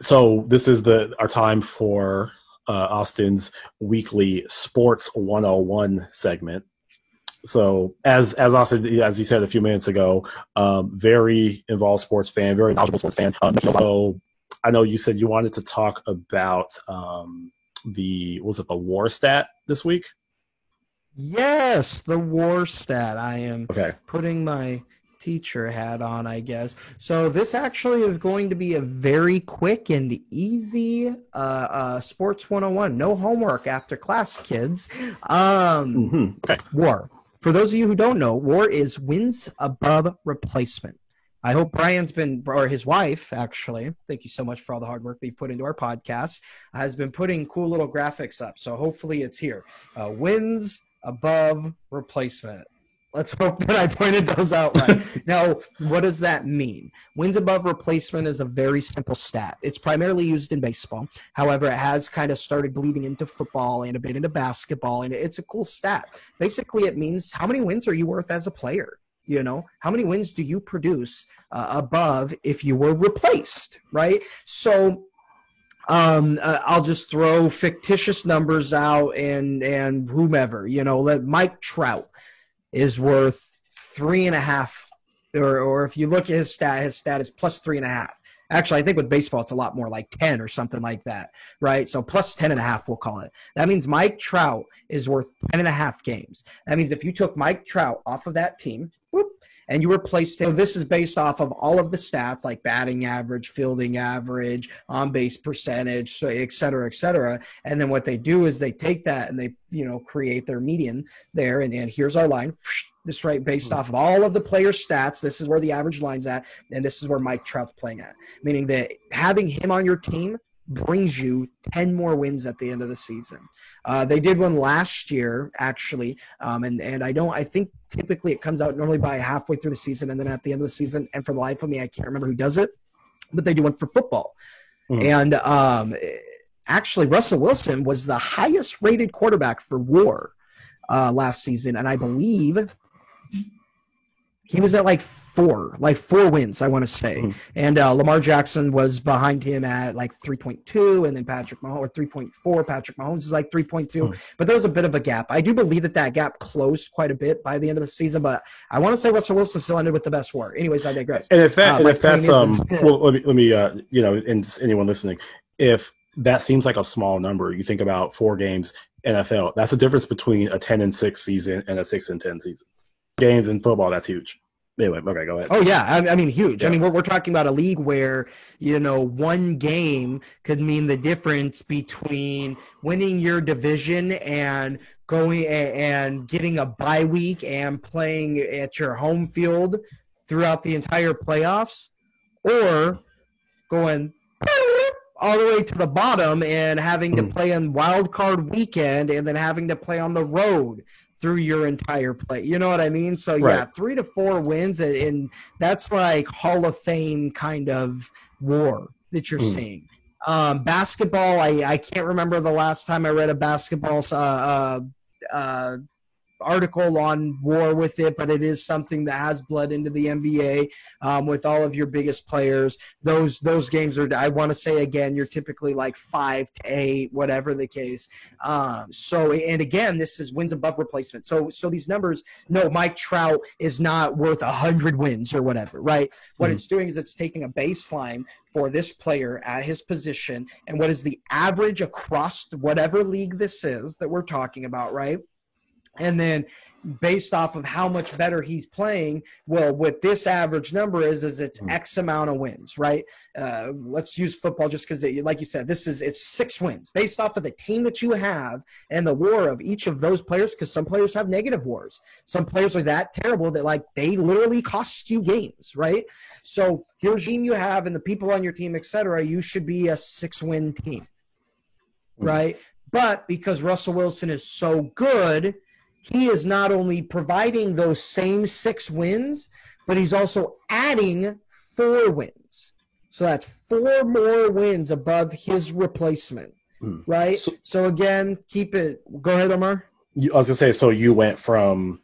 so this is our time for Austin's weekly Sports 101 segment. So as Austin, as he said a few minutes ago, very involved sports fan, very knowledgeable sports fan. So I know you said you wanted to talk about the WAR stat this week? Yes, the WAR stat. I am putting my teacher hat on, I guess. So this actually is going to be a very quick and easy Sports 101. No homework after class, kids. WAR. For those of you who don't know, WAR is wins above replacement. I hope Brian's or his wife, actually, thank you so much for all the hard work that you've put into our podcast, has been putting cool little graphics up. So hopefully it's here. Wins above replacement. Let's hope that I pointed those out right. Now, what does that mean? Wins above replacement is a very simple stat. It's primarily used in baseball. However, it has kind of started bleeding into football and a bit into basketball, and it's a cool stat. Basically, it means how many wins are you worth as a player? You know, how many wins do you produce above if you were replaced, right? So I'll just throw fictitious numbers out and whomever, you know, let Mike Trout is worth 3.5, or if you look at his stat is plus 3.5. Actually, I think with baseball, it's a lot more like 10 or something like that, right? So plus 10.5, we'll call it. That means Mike Trout is worth 10.5 games. That means if you took Mike Trout off of that team, whoop, and you replaced him, so this is based off of all of the stats like batting average, fielding average, on-base percentage, so et cetera, et cetera. And then what they do is they take that and they, you know, create their median there. And here's our line. This right based off of all of the players' stats. This is where the average line's at, and this is where Mike Trout's playing at. Meaning that having him on your team brings you 10 more wins at the end of the season. They did one last year, actually, and I think typically it comes out normally by halfway through the season and then at the end of the season. And for the life of me, I can't remember who does it, but they do one for football. And actually, Russell Wilson was the highest rated quarterback for WAR last season, and I believe he was at like four wins, I want to say. And Lamar Jackson was behind him at like 3.2, and then Patrick Mahomes, or 3.4. Patrick Mahomes is like 3.2. But there was a bit of a gap. I do believe that gap closed quite a bit by the end of the season, but I want to say Russell Wilson still ended with the best WAR. Anyways, I digress. And if that's well, let me you know, and anyone listening, if that seems like a small number, you think about 4 games NFL. That's the difference between a 10-6 season and a 6-10 season. Games in football, that's huge. Anyway, okay, go ahead. Oh, yeah. I mean, huge. Yeah. I mean, we're talking about a league where, you know, one game could mean the difference between winning your division and going and getting a bye week and playing at your home field throughout the entire playoffs, or going all the way to the bottom and having to play on wild card weekend and then having to play on the road through your entire play. You know what I mean? So, yeah, 3 to 4 wins, and that's like Hall of Fame kind of WAR that you're seeing. Basketball, I can't remember the last time I read a basketball article on WAR with it, but it is something that has bled into the NBA with all of your biggest players. Those games are, I want to say again, you're typically like 5 to 8, whatever the case. So, and again, this is wins above replacement. So these numbers, no, Mike Trout is not worth 100 wins or whatever, right? What it's doing is it's taking a baseline for this player at his position and what is the average across whatever league this is that we're talking about, right? And then based off of how much better he's playing, well, what this average number is it's X amount of wins, right? Let's use football just because, like you said, it's 6 wins based off of the team that you have and the WAR of each of those players, because some players have negative WARs. Some players are that terrible that, like, they literally cost you games, right? So here's the team you have and the people on your team, et cetera, you should be a 6-win team, right? But because Russell Wilson is so good, he is not only providing those same 6 wins, but he's also adding 4 wins. So that's 4 more wins above his replacement, right? So again, keep it. Go ahead, Omar. I was going to say, so you went from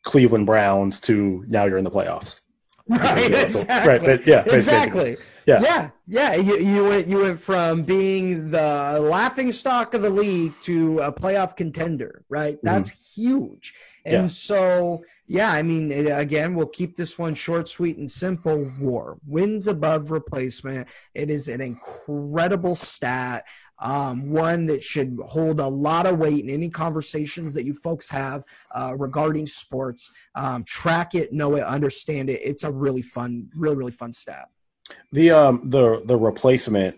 Cleveland Browns to now you're in the playoffs. Right, exactly. Right, but yeah, exactly. Yeah. You went from being the laughing stock of the league to a playoff contender, right? That's huge. And so, yeah, I mean, again, we'll keep this one short, sweet, and simple. WAR, wins above replacement. It is an incredible stat. One that should hold a lot of weight in any conversations that you folks have regarding sports. Track it, know it, understand it. It's a really fun stat. The replacement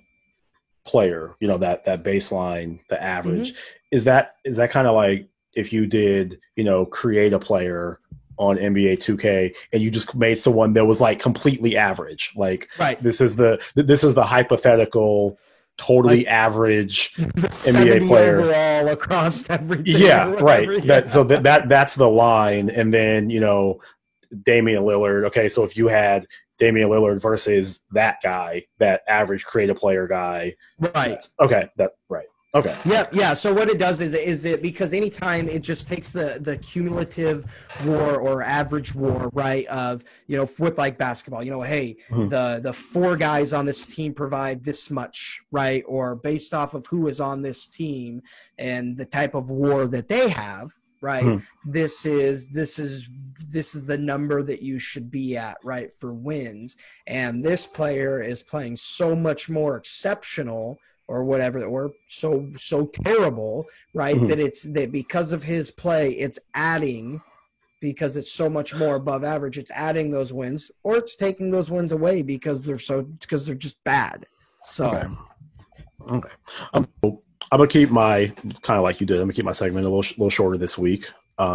player, you know, that baseline, the average, is that kind of like if you did, you know, create a player on NBA 2K and you just made someone that was like completely average, like this is the hypothetical totally average the NBA player overall across everything. Yeah, right. Yeah. That's the line, and then Damian Lillard. Okay, so if you had Damian Lillard versus that guy, that average creative player guy, right? Okay, right. Okay. Yeah. So what it does is it because anytime it just takes the cumulative war or average war, right? Of with like basketball, hey, the four guys on this team provide this much, right? Or based off of who is on this team and the type of war that they have, right? This is the number that you should be at, right, for wins. And this player is playing so much more exceptional or whatever, or so terrible, right? That because of his play, it's adding, because it's so much more above average, it's adding those wins, or it's taking those wins away because they're just bad. So okay. I'm gonna keep my kind of like you did. I'm gonna keep my segment a little shorter this week,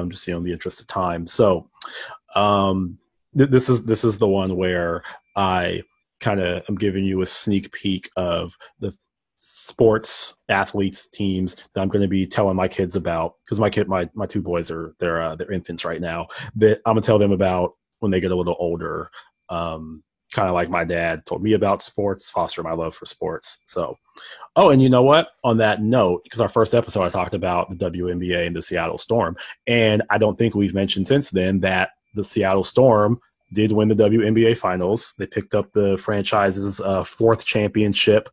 just in the interest of time. So, this is the one where I kind of am giving you a sneak peek of the sports athletes teams that I'm going to be telling my kids about, because my two boys they're infants right now, that I'm gonna tell them about when they get a little older. Kind of like my dad told me about sports, foster my love for sports. So, and you know what? On that note, because our first episode I talked about the WNBA and the Seattle Storm, and I don't think we've mentioned since then that the Seattle Storm did win the WNBA finals. They picked up the franchise's fourth championship,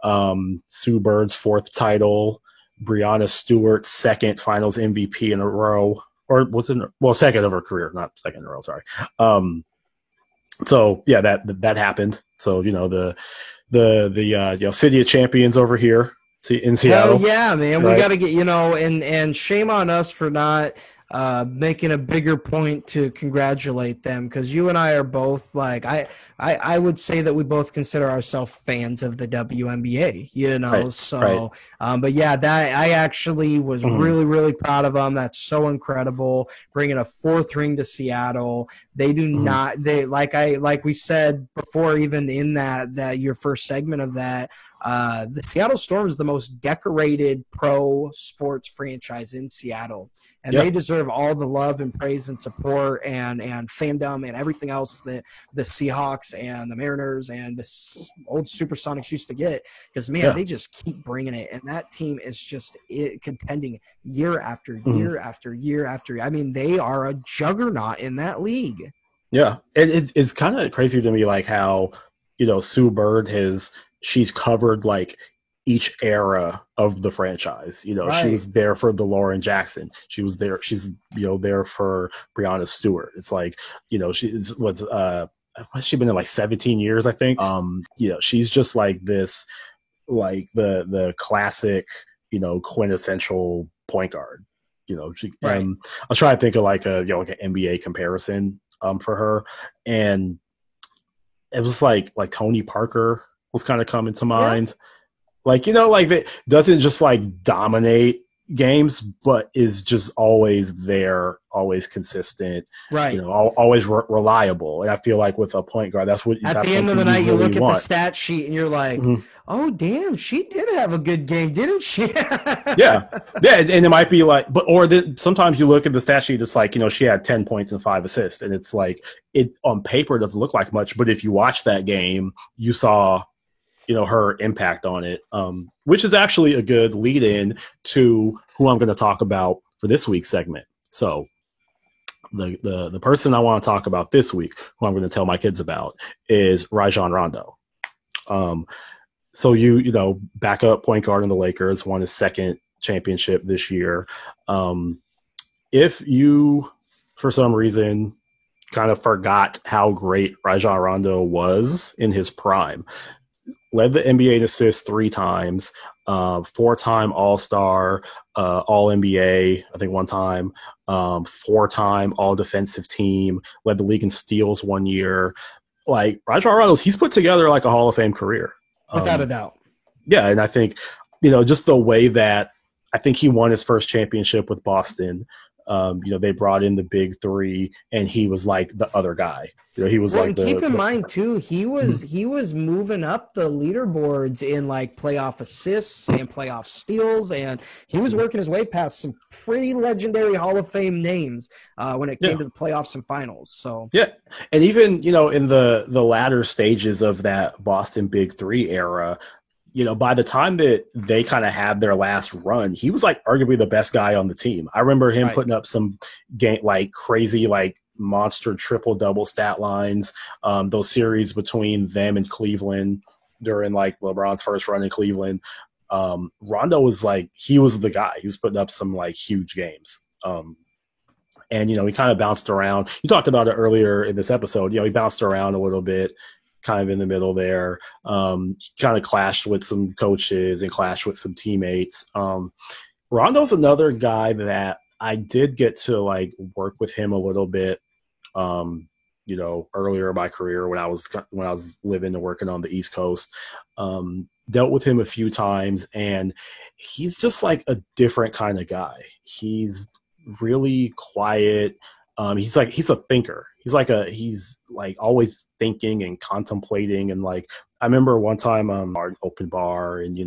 Sue Bird's fourth title, Breanna Stewart's second finals MVP in a row, or second of her career, not second in a row, sorry. So yeah, that happened. So the City of Champions over here in Seattle. Hell yeah, man, right? We got to get and shame on us for not making a bigger point to congratulate them, because you and I are both like I would say that we both consider ourselves fans of the WNBA, Right, so right. but yeah, that I actually was really, really proud of them. That's so incredible, bringing a fourth ring to Seattle. They do not, they like we said before, even in that your first segment of that, the Seattle Storm is the most decorated pro sports franchise in Seattle, and they deserve all the love and praise and support and fandom and everything else that the Seahawks and the Mariners and the old Supersonics used to get, because they just keep bringing it, and that team is just contending year after year after year after. I mean, they are a juggernaut in that league. Yeah, it's kind of crazy to me, like how Sue Bird she's covered like each era of the franchise. Right. She was there for the Lauren Jackson. She's there for Breanna Stewart. It's like, what's she been in, like 17 years, I think. She's just like this, like the classic, quintessential point guard. Right. I was trying to think of like an NBA comparison for her, and it was like Tony Parker was kind of coming to mind. Like, that doesn't just like dominate games, but is just always there, always consistent, right? Always reliable. And I feel like with a point guard, that's what at the end of the night, you look at the stat sheet and you're like, oh damn, she did have a good game, didn't she? yeah, and it might be like, sometimes you look at the stat sheet, it's like, she had 10 points and 5 assists, and it's like, it on paper doesn't look like much, but if you watch that game, you saw her impact on it, which is actually a good lead in to who I'm going to talk about for this week's segment. So the person I want to talk about this week, who I'm going to tell my kids about, is Rajon Rondo. So backup point guard in the Lakers, won his second championship this year. If you, for some reason, kind of forgot how great Rajon Rondo was in his prime, led the NBA in assists 3 times, 4-time All-Star, All-NBA, I think 1 time, 4-time All-Defensive Team, led the league in steals 1 year. Like, Rajon Rondo, he's put together like a Hall of Fame career. Without a doubt. Yeah, and I think, just the way that I think he won his first championship with Boston, They brought in the big three, and he was like the other guy. He was like keep in mind too, he was moving up the leaderboards in like playoff assists and playoff steals, and he was working his way past some pretty legendary Hall of Fame names when it came to the playoffs and finals. So yeah, and even in the latter stages of that Boston Big Three era, by the time that they kind of had their last run, he was like arguably the best guy on the team. I remember him putting up some crazy monster triple-double stat lines. Those series between them and Cleveland during LeBron's first run in Cleveland. Rondo was he was the guy. He was putting up some huge games. And he kind of bounced around. You talked about it earlier in this episode. He bounced around a little bit, kind of in the middle there. He kind of clashed with some coaches and clashed with some teammates. Rondo's another guy that I did get to work with him a little bit, earlier in my career when I was living and working on the East Coast. Dealt with him a few times, and he's just a different kind of guy. He's really quiet. He's a thinker. He's always thinking and contemplating. And I remember one time, our open bar and,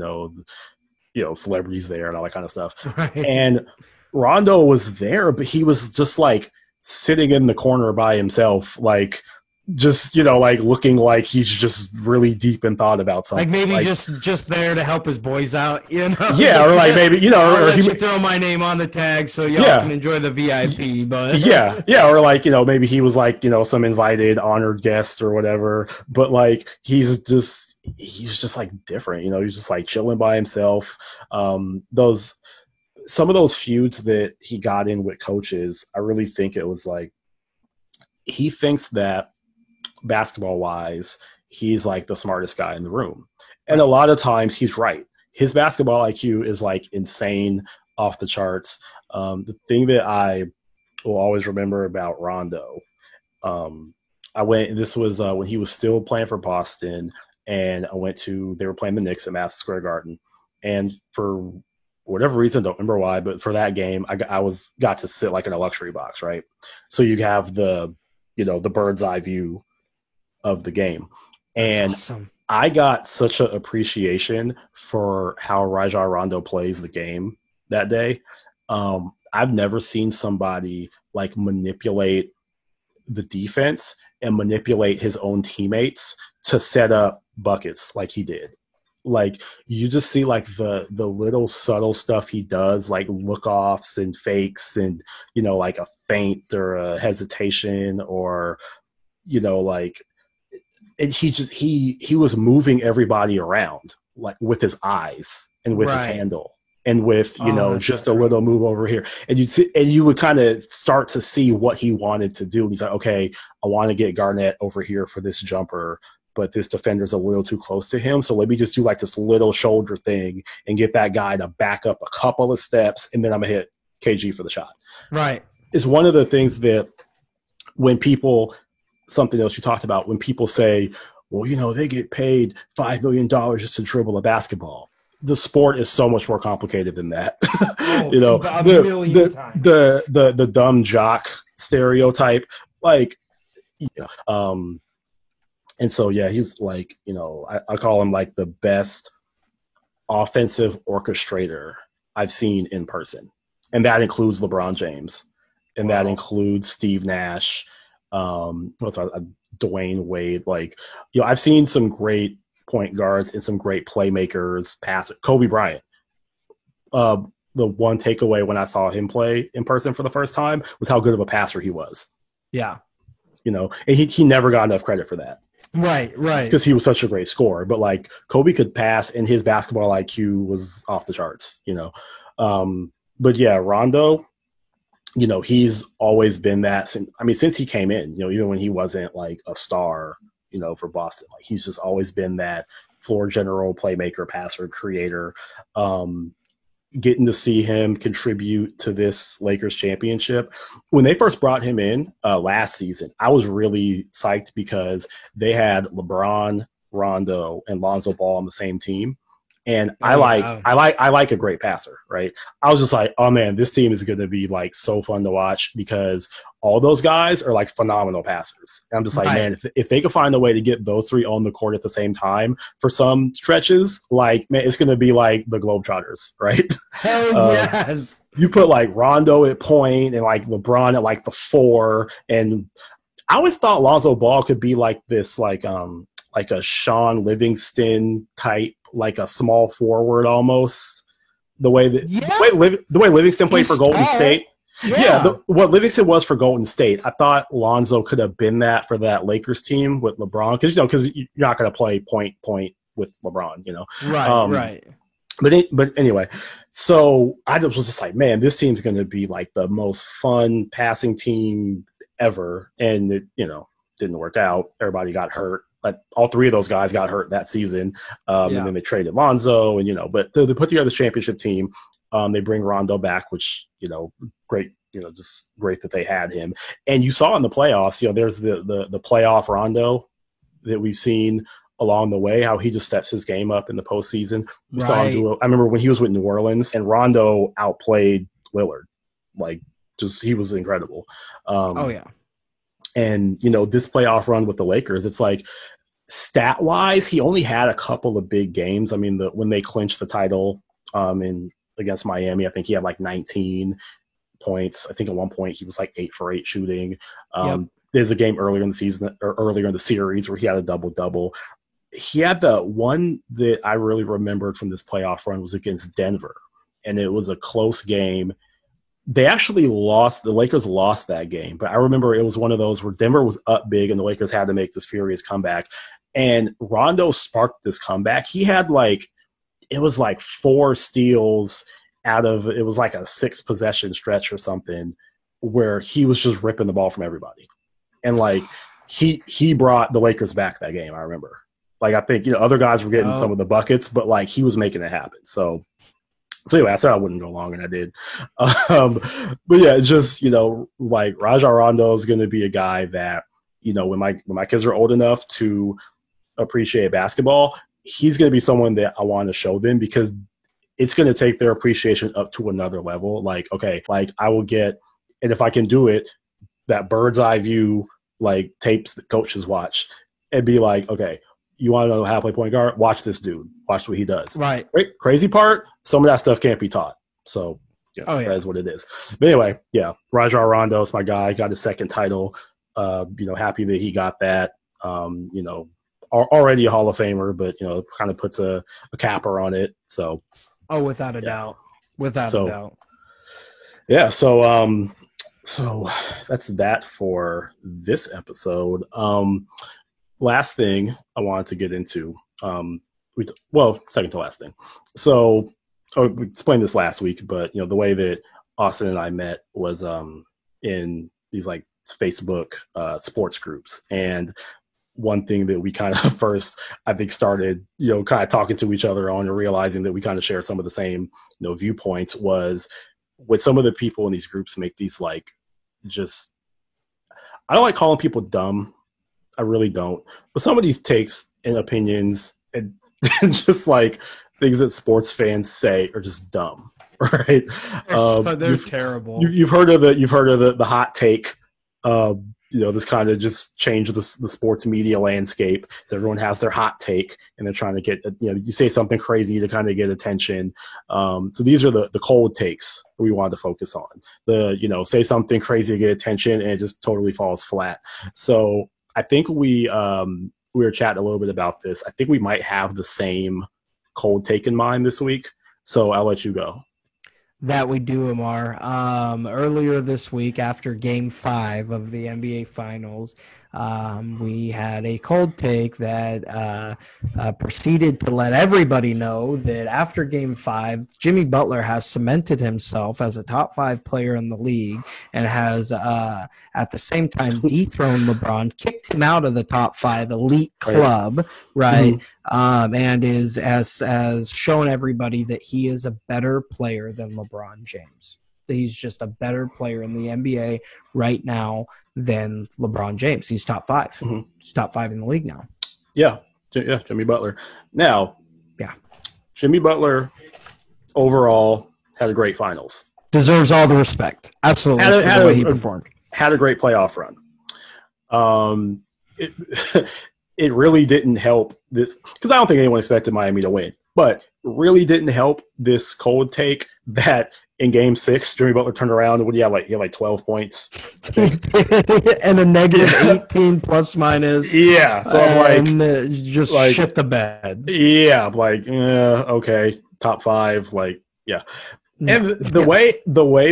celebrities there and all that kind of stuff. Right. And Rondo was there, but he was just sitting in the corner by himself, looking like he's just really deep in thought about something. Maybe just there to help his boys out, Yeah, or maybe, or he throw my name on the tag so y'all can enjoy the VIP. But yeah, or maybe he was some invited honored guest or whatever. But he's just different. He's just chilling by himself. Some of those feuds that he got in with coaches, I really think it was he thinks that basketball wise, he's the smartest guy in the room. And a lot of times he's right. His basketball IQ is insane, off the charts. The thing that I will always remember about Rondo, this was when he was still playing for Boston, and they were playing the Knicks at Madison Square Garden. And for whatever reason, don't remember why, but for that game, I got to sit in a luxury box, right? So you have the bird's eye view of the game. And that's awesome. I got such an appreciation for how Rajon Rondo plays the game that day. I've never seen somebody manipulate the defense and manipulate his own teammates to set up buckets like he did. You just see the little subtle stuff he does, look offs and fakes and, a feint or a hesitation or, and he was moving everybody around with his eyes and with his handle and with just a little move over here, and you would kind of start to see what he wanted to do. And he's okay, I want to get Garnett over here for this jumper, but this defender's a little too close to him, so let me just do this little shoulder thing and get that guy to back up a couple of steps, and then I'm gonna hit KG for the shot. Right. It's one of the things that something else you talked about, when people say, well, they get paid $5 million just to dribble a basketball. The sport is so much more complicated than that. The dumb jock stereotype, and so, yeah, he's I call him the best offensive orchestrator I've seen in person. And that includes LeBron James. And that includes Steve Nash. Dwayne Wade. I've seen some great point guards and some great playmakers pass it. Kobe Bryant. The one takeaway when I saw him play in person for the first time was how good of a passer he was. Yeah. And he never got enough credit for that. Right. Because he was such a great scorer. But Kobe could pass, and his basketball IQ was off the charts, But yeah, Rondo, he's always been that since he came in, even when he wasn't a star, for Boston, he's just always been that floor general, playmaker, passer, creator. Getting to see him contribute to this Lakers championship. When they first brought him in last season, I was really psyched because they had LeBron, Rondo, and Lonzo Ball on the same team. And I like a great passer, right? I was just like, oh man, this team is going to be like so fun to watch because all those guys are like phenomenal passers. And I'm just like, man, if they could find a way to get those three on the court at the same time for some stretches, like, man, it's going to be like the Globetrotters, right? Hell yes. You put like Rondo at point and like LeBron at like the 4. And I always thought Lonzo Ball could be like this, like a Sean Livingston type, like a small forward almost. The way Livingston played for Golden State. Yeah, what Livingston was for Golden State. I thought Lonzo could have been that for that Lakers team with LeBron, because you're not going to play point with LeBron, Right. But anyway, so I was just like, man, this team's going to be like the most fun passing team ever, and it didn't work out. Everybody got hurt. But all three of those guys got hurt that season, and then they traded Lonzo, and but they put together this championship team. They bring Rondo back, which great, just great that they had him. And you saw in the playoffs, there's the playoff Rondo that we've seen along the way, how he just steps his game up in the postseason. We saw him I remember when he was with New Orleans, and Rondo outplayed Lillard, like just he was incredible. And, this playoff run with the Lakers, it's like stat-wise, he only had a couple of big games. I mean, when they clinched the title against Miami, I think he had like 19 points. I think at one point he was like 8 for 8 shooting. There's a game earlier in the season or earlier in the series where he had a double-double. He had the one that I really remembered from this playoff run was against Denver, and it was a close game. They actually lost. The Lakers lost that game, but I remember it was one of those where Denver was up big and the Lakers had to make this furious comeback. And Rondo sparked this comeback. He had it was like 4 steals out of, it was like a 6 possession stretch or something where he was just ripping the ball from everybody. And he brought the Lakers back that game. I remember. I think, other guys were getting some of the buckets, but he was making it happen. So anyway, I said I wouldn't go long, and I did. But yeah, just, Rajon Rondo is going to be a guy that, when my kids are old enough to appreciate basketball, he's going to be someone that I want to show them, because it's going to take their appreciation up to another level. I will get, and if I can do it, that bird's eye view, tapes that coaches watch, and be like, okay, you want to know how to play point guard? Watch this dude. Watch what he does. Right. Crazy part, some of that stuff can't be taught. So that is what it is. But anyway, Rajon Rondo is my guy. Got his second title. Happy that he got that. Already a Hall of Famer, but kind of puts a capper on it. So. Oh, without a doubt. Without a doubt. Yeah. So that's that for this episode. Last thing I wanted to get into, second to last thing. So we explained this last week, but the way that Austin and I met was in these Facebook sports groups. And one thing that we kind of first, I think, started, kind of talking to each other on and realizing that we kind of share some of the same, viewpoints was with some of the people in these groups make these I don't like calling people dumb. I really don't. But some of these takes and opinions and just things that sports fans say are just dumb, right? They're terrible. You've heard of the hot take. This kind of just changed the sports media landscape. So everyone has their hot take, and they're trying to get you say something crazy to kind of get attention. So these are the cold takes that we wanted to focus on. Say something crazy to get attention, and it just totally falls flat. So I think we were chatting a little bit about this. I think we might have the same cold take in mind this week. So I'll let you go. That we do, Amar. Earlier this week, after Game 5 of the NBA Finals, we had a cold take that proceeded to let everybody know that after Game 5, Jimmy Butler has cemented himself as a top 5 player in the league and has, at the same time, dethroned LeBron, kicked him out of the top 5 elite club, right? Mm-hmm. And has shown everybody that he is a better player than LeBron James. He's just a better player in the NBA right now than LeBron James. He's top 5. Mm-hmm. He's top 5 in the league now. Yeah, Jimmy Butler. Now, Jimmy Butler overall had a great finals. Deserves all the respect. Absolutely. Had the way he performed. Had a great playoff run. It really didn't help this because I don't think anyone expected Miami to win, but really didn't help this cold take that in Game 6, Jimmy Butler turned around and he had like 12 points and a negative 18 plus minus. Yeah, so I'm like, just like, shit the bed. Yeah, I'm like, okay, top 5, like, yeah. And the way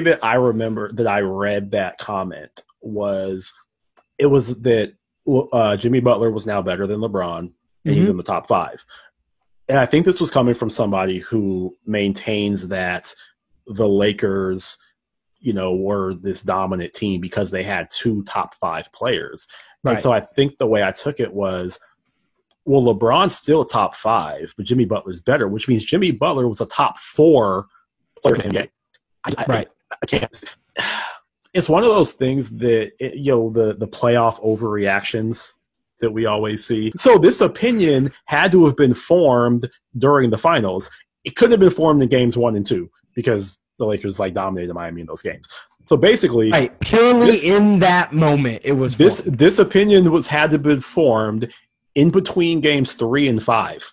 that I remember that I read that comment was, it was that Jimmy Butler was now better than LeBron, and he's in the top 5. And I think this was coming from somebody who maintains that the Lakers, were this dominant team because they had 2 top 5 players. Right. And so I think the way I took it was, well, LeBron's still top 5, but Jimmy Butler's better, which means Jimmy Butler was a top 4 player in the NBA. I can't. It's one of those things that, the playoff overreactions that we always see. So this opinion had to have been formed during the finals. It couldn't have been formed in games 1 and 2 because the Lakers dominated Miami in those games. So basically, purely in that moment, it was this opinion had to have been formed in between games 3 and 5.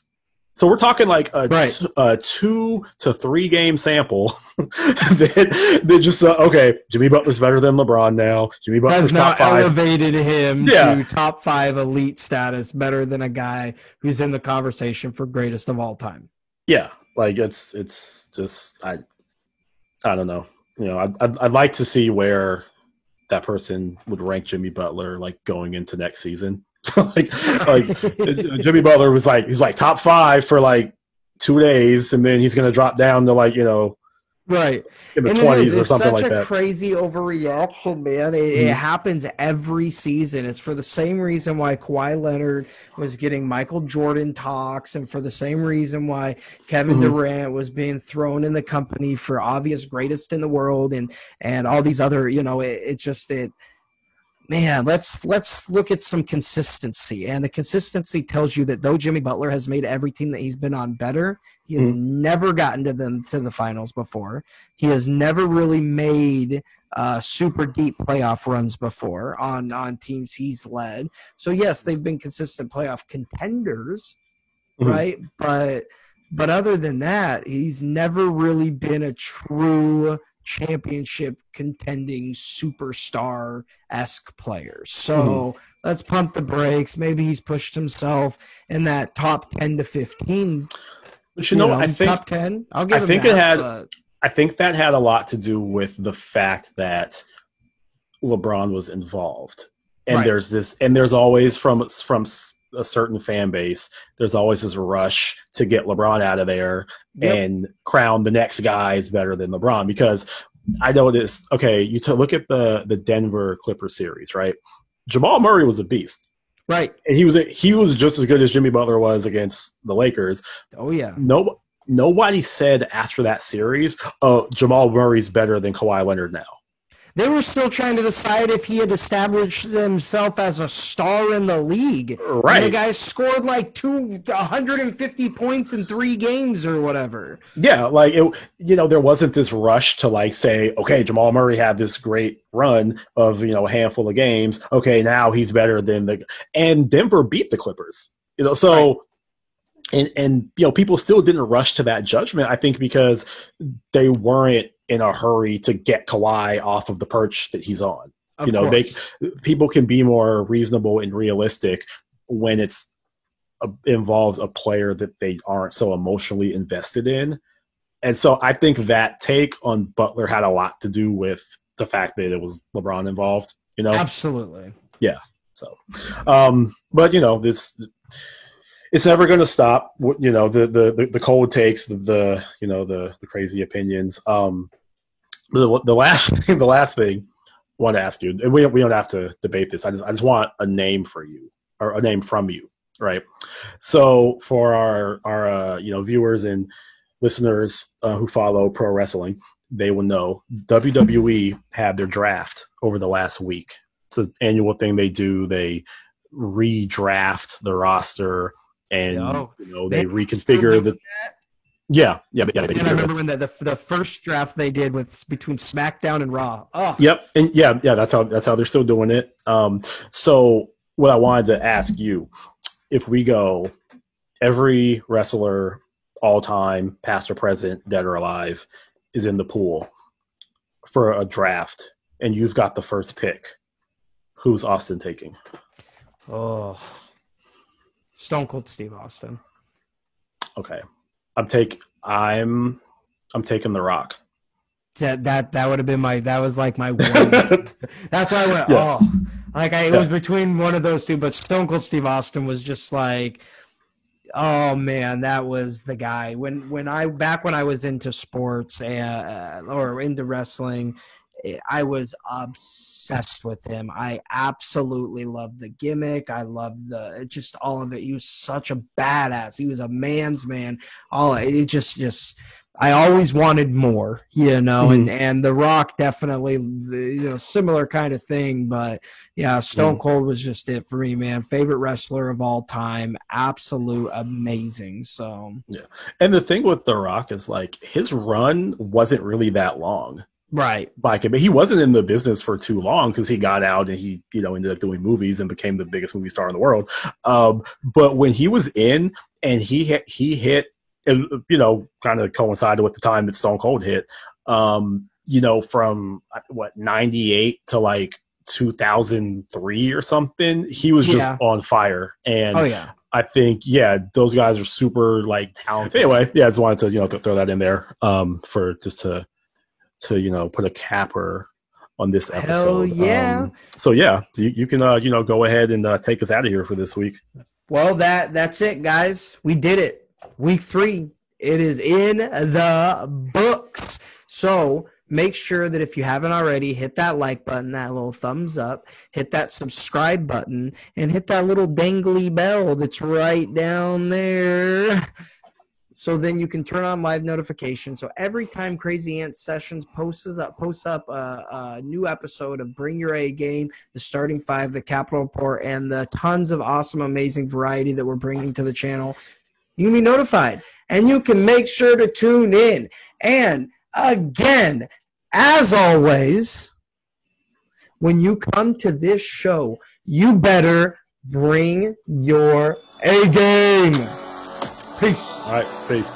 So we're talking like a 2 to 3 game sample that just okay, Jimmy Butler's better than LeBron now. Jimmy Butler's top 5. Elevated him to top 5 elite status, better than a guy who's in the conversation for greatest of all time. Yeah, like it's just I don't know. I'd like to see where that person would rank Jimmy Butler going into next season. like Jimmy Butler was he's top 5 for 2 days, and then he's going to drop down to right in the 20s or something like that. It's such a crazy overreaction, man. It happens every season. It's for the same reason why Kawhi Leonard was getting Michael Jordan talks, and for the same reason why Kevin Durant was being thrown in the company for obvious greatest in the world, and all these other, man, let's look at some consistency. And the consistency tells you that though Jimmy Butler has made every team that he's been on better, he has never gotten to the finals before. He has never really made super deep playoff runs before on teams he's led. So yes, they've been consistent playoff contenders, right? But other than that, he's never really been a true championship contending superstar-esque player. So let's pump the brakes. Maybe he's pushed himself in that top 10 to 15. But I think top 10. I'll give him that. I think that had a lot to do with the fact that LeBron was involved. And there's always from a certain fan base, there's always this rush to get LeBron out of there and crown the next guy is better than LeBron. Because I noticed, you look at the Denver Clippers series, right? Jamal Murray was a beast, right? And he was just as good as Jimmy Butler was against the Lakers. Oh yeah. Nobody said after that series, "Oh, Jamal Murray's better than Kawhi Leonard now." They were still trying to decide if he had established himself as a star in the league. Right. And the guy scored 150 points in 3 games or whatever. Yeah, there wasn't this rush to say, okay, Jamal Murray had this great run of, a handful of games. Okay, now he's better than and Denver beat the Clippers. So and people still didn't rush to that judgment, I think, because they weren't in a hurry to get Kawhi off of the perch that he's on. People can be more reasonable and realistic when it's involves a player that they aren't so emotionally invested in. And so I think that take on Butler had a lot to do with the fact that it was LeBron involved, Absolutely. Yeah. So, but this, it's never going to stop. The cold takes, the crazy opinions. The last thing I want to ask you, and we don't have to debate this. I just want a name for you, or a name from you, right? So for our viewers and listeners who follow pro wrestling, they will know WWE had their draft over the last week. It's an annual thing they do. They redraft the roster and they reconfigure Yeah. They and I remember when the first draft they did with between SmackDown and Raw. Oh. Yep, and that's how they're still doing it. So what I wanted to ask you, if we go every wrestler all time, past or present, dead or alive, is in the pool for a draft, and you've got the first pick, who's Austin taking? Oh, Stone Cold Steve Austin. Okay, I'm taking The Rock. That would have been that was like my one. That's why I went, it was between one of those two, but Stone Cold Steve Austin was just like, oh man, that was the guy. When I was into sports or into wrestling, I was obsessed with him. I absolutely loved the gimmick. I loved just all of it. He was such a badass. He was a man's man. I always wanted more, and The Rock definitely, similar kind of thing. But yeah, Stone Cold was just it for me, man. Favorite wrestler of all time, absolute amazing. So yeah, and the thing with The Rock is like his run wasn't really that long. Right. But he wasn't in the business for too long because he got out and he, ended up doing movies and became the biggest movie star in the world. But when he was in and he hit, kind of coincided with the time that Stone Cold hit, from 98 to like 2003 or something, he was just on fire. And I think, those guys are super like talented. Anyway, I just wanted to, throw that in there for just to put a capper on this episode. Hell yeah. So you can go ahead and take us out of here for this week. Well, that's it, guys. We did it. Week 3. It is in the books. So make sure that if you haven't already, hit that like button, that little thumbs up, hit that subscribe button, and hit that little dangly bell that's right down there. So then you can turn on live notifications. So every time Crazy Ant Sessions posts up a new episode of Bring Your A Game, the Starting Five, the Capital Report, and the tons of awesome, amazing variety that we're bringing to the channel, you can be notified. And you can make sure to tune in. And again, as always, when you come to this show, you better bring your A game. Peace. All right, peace.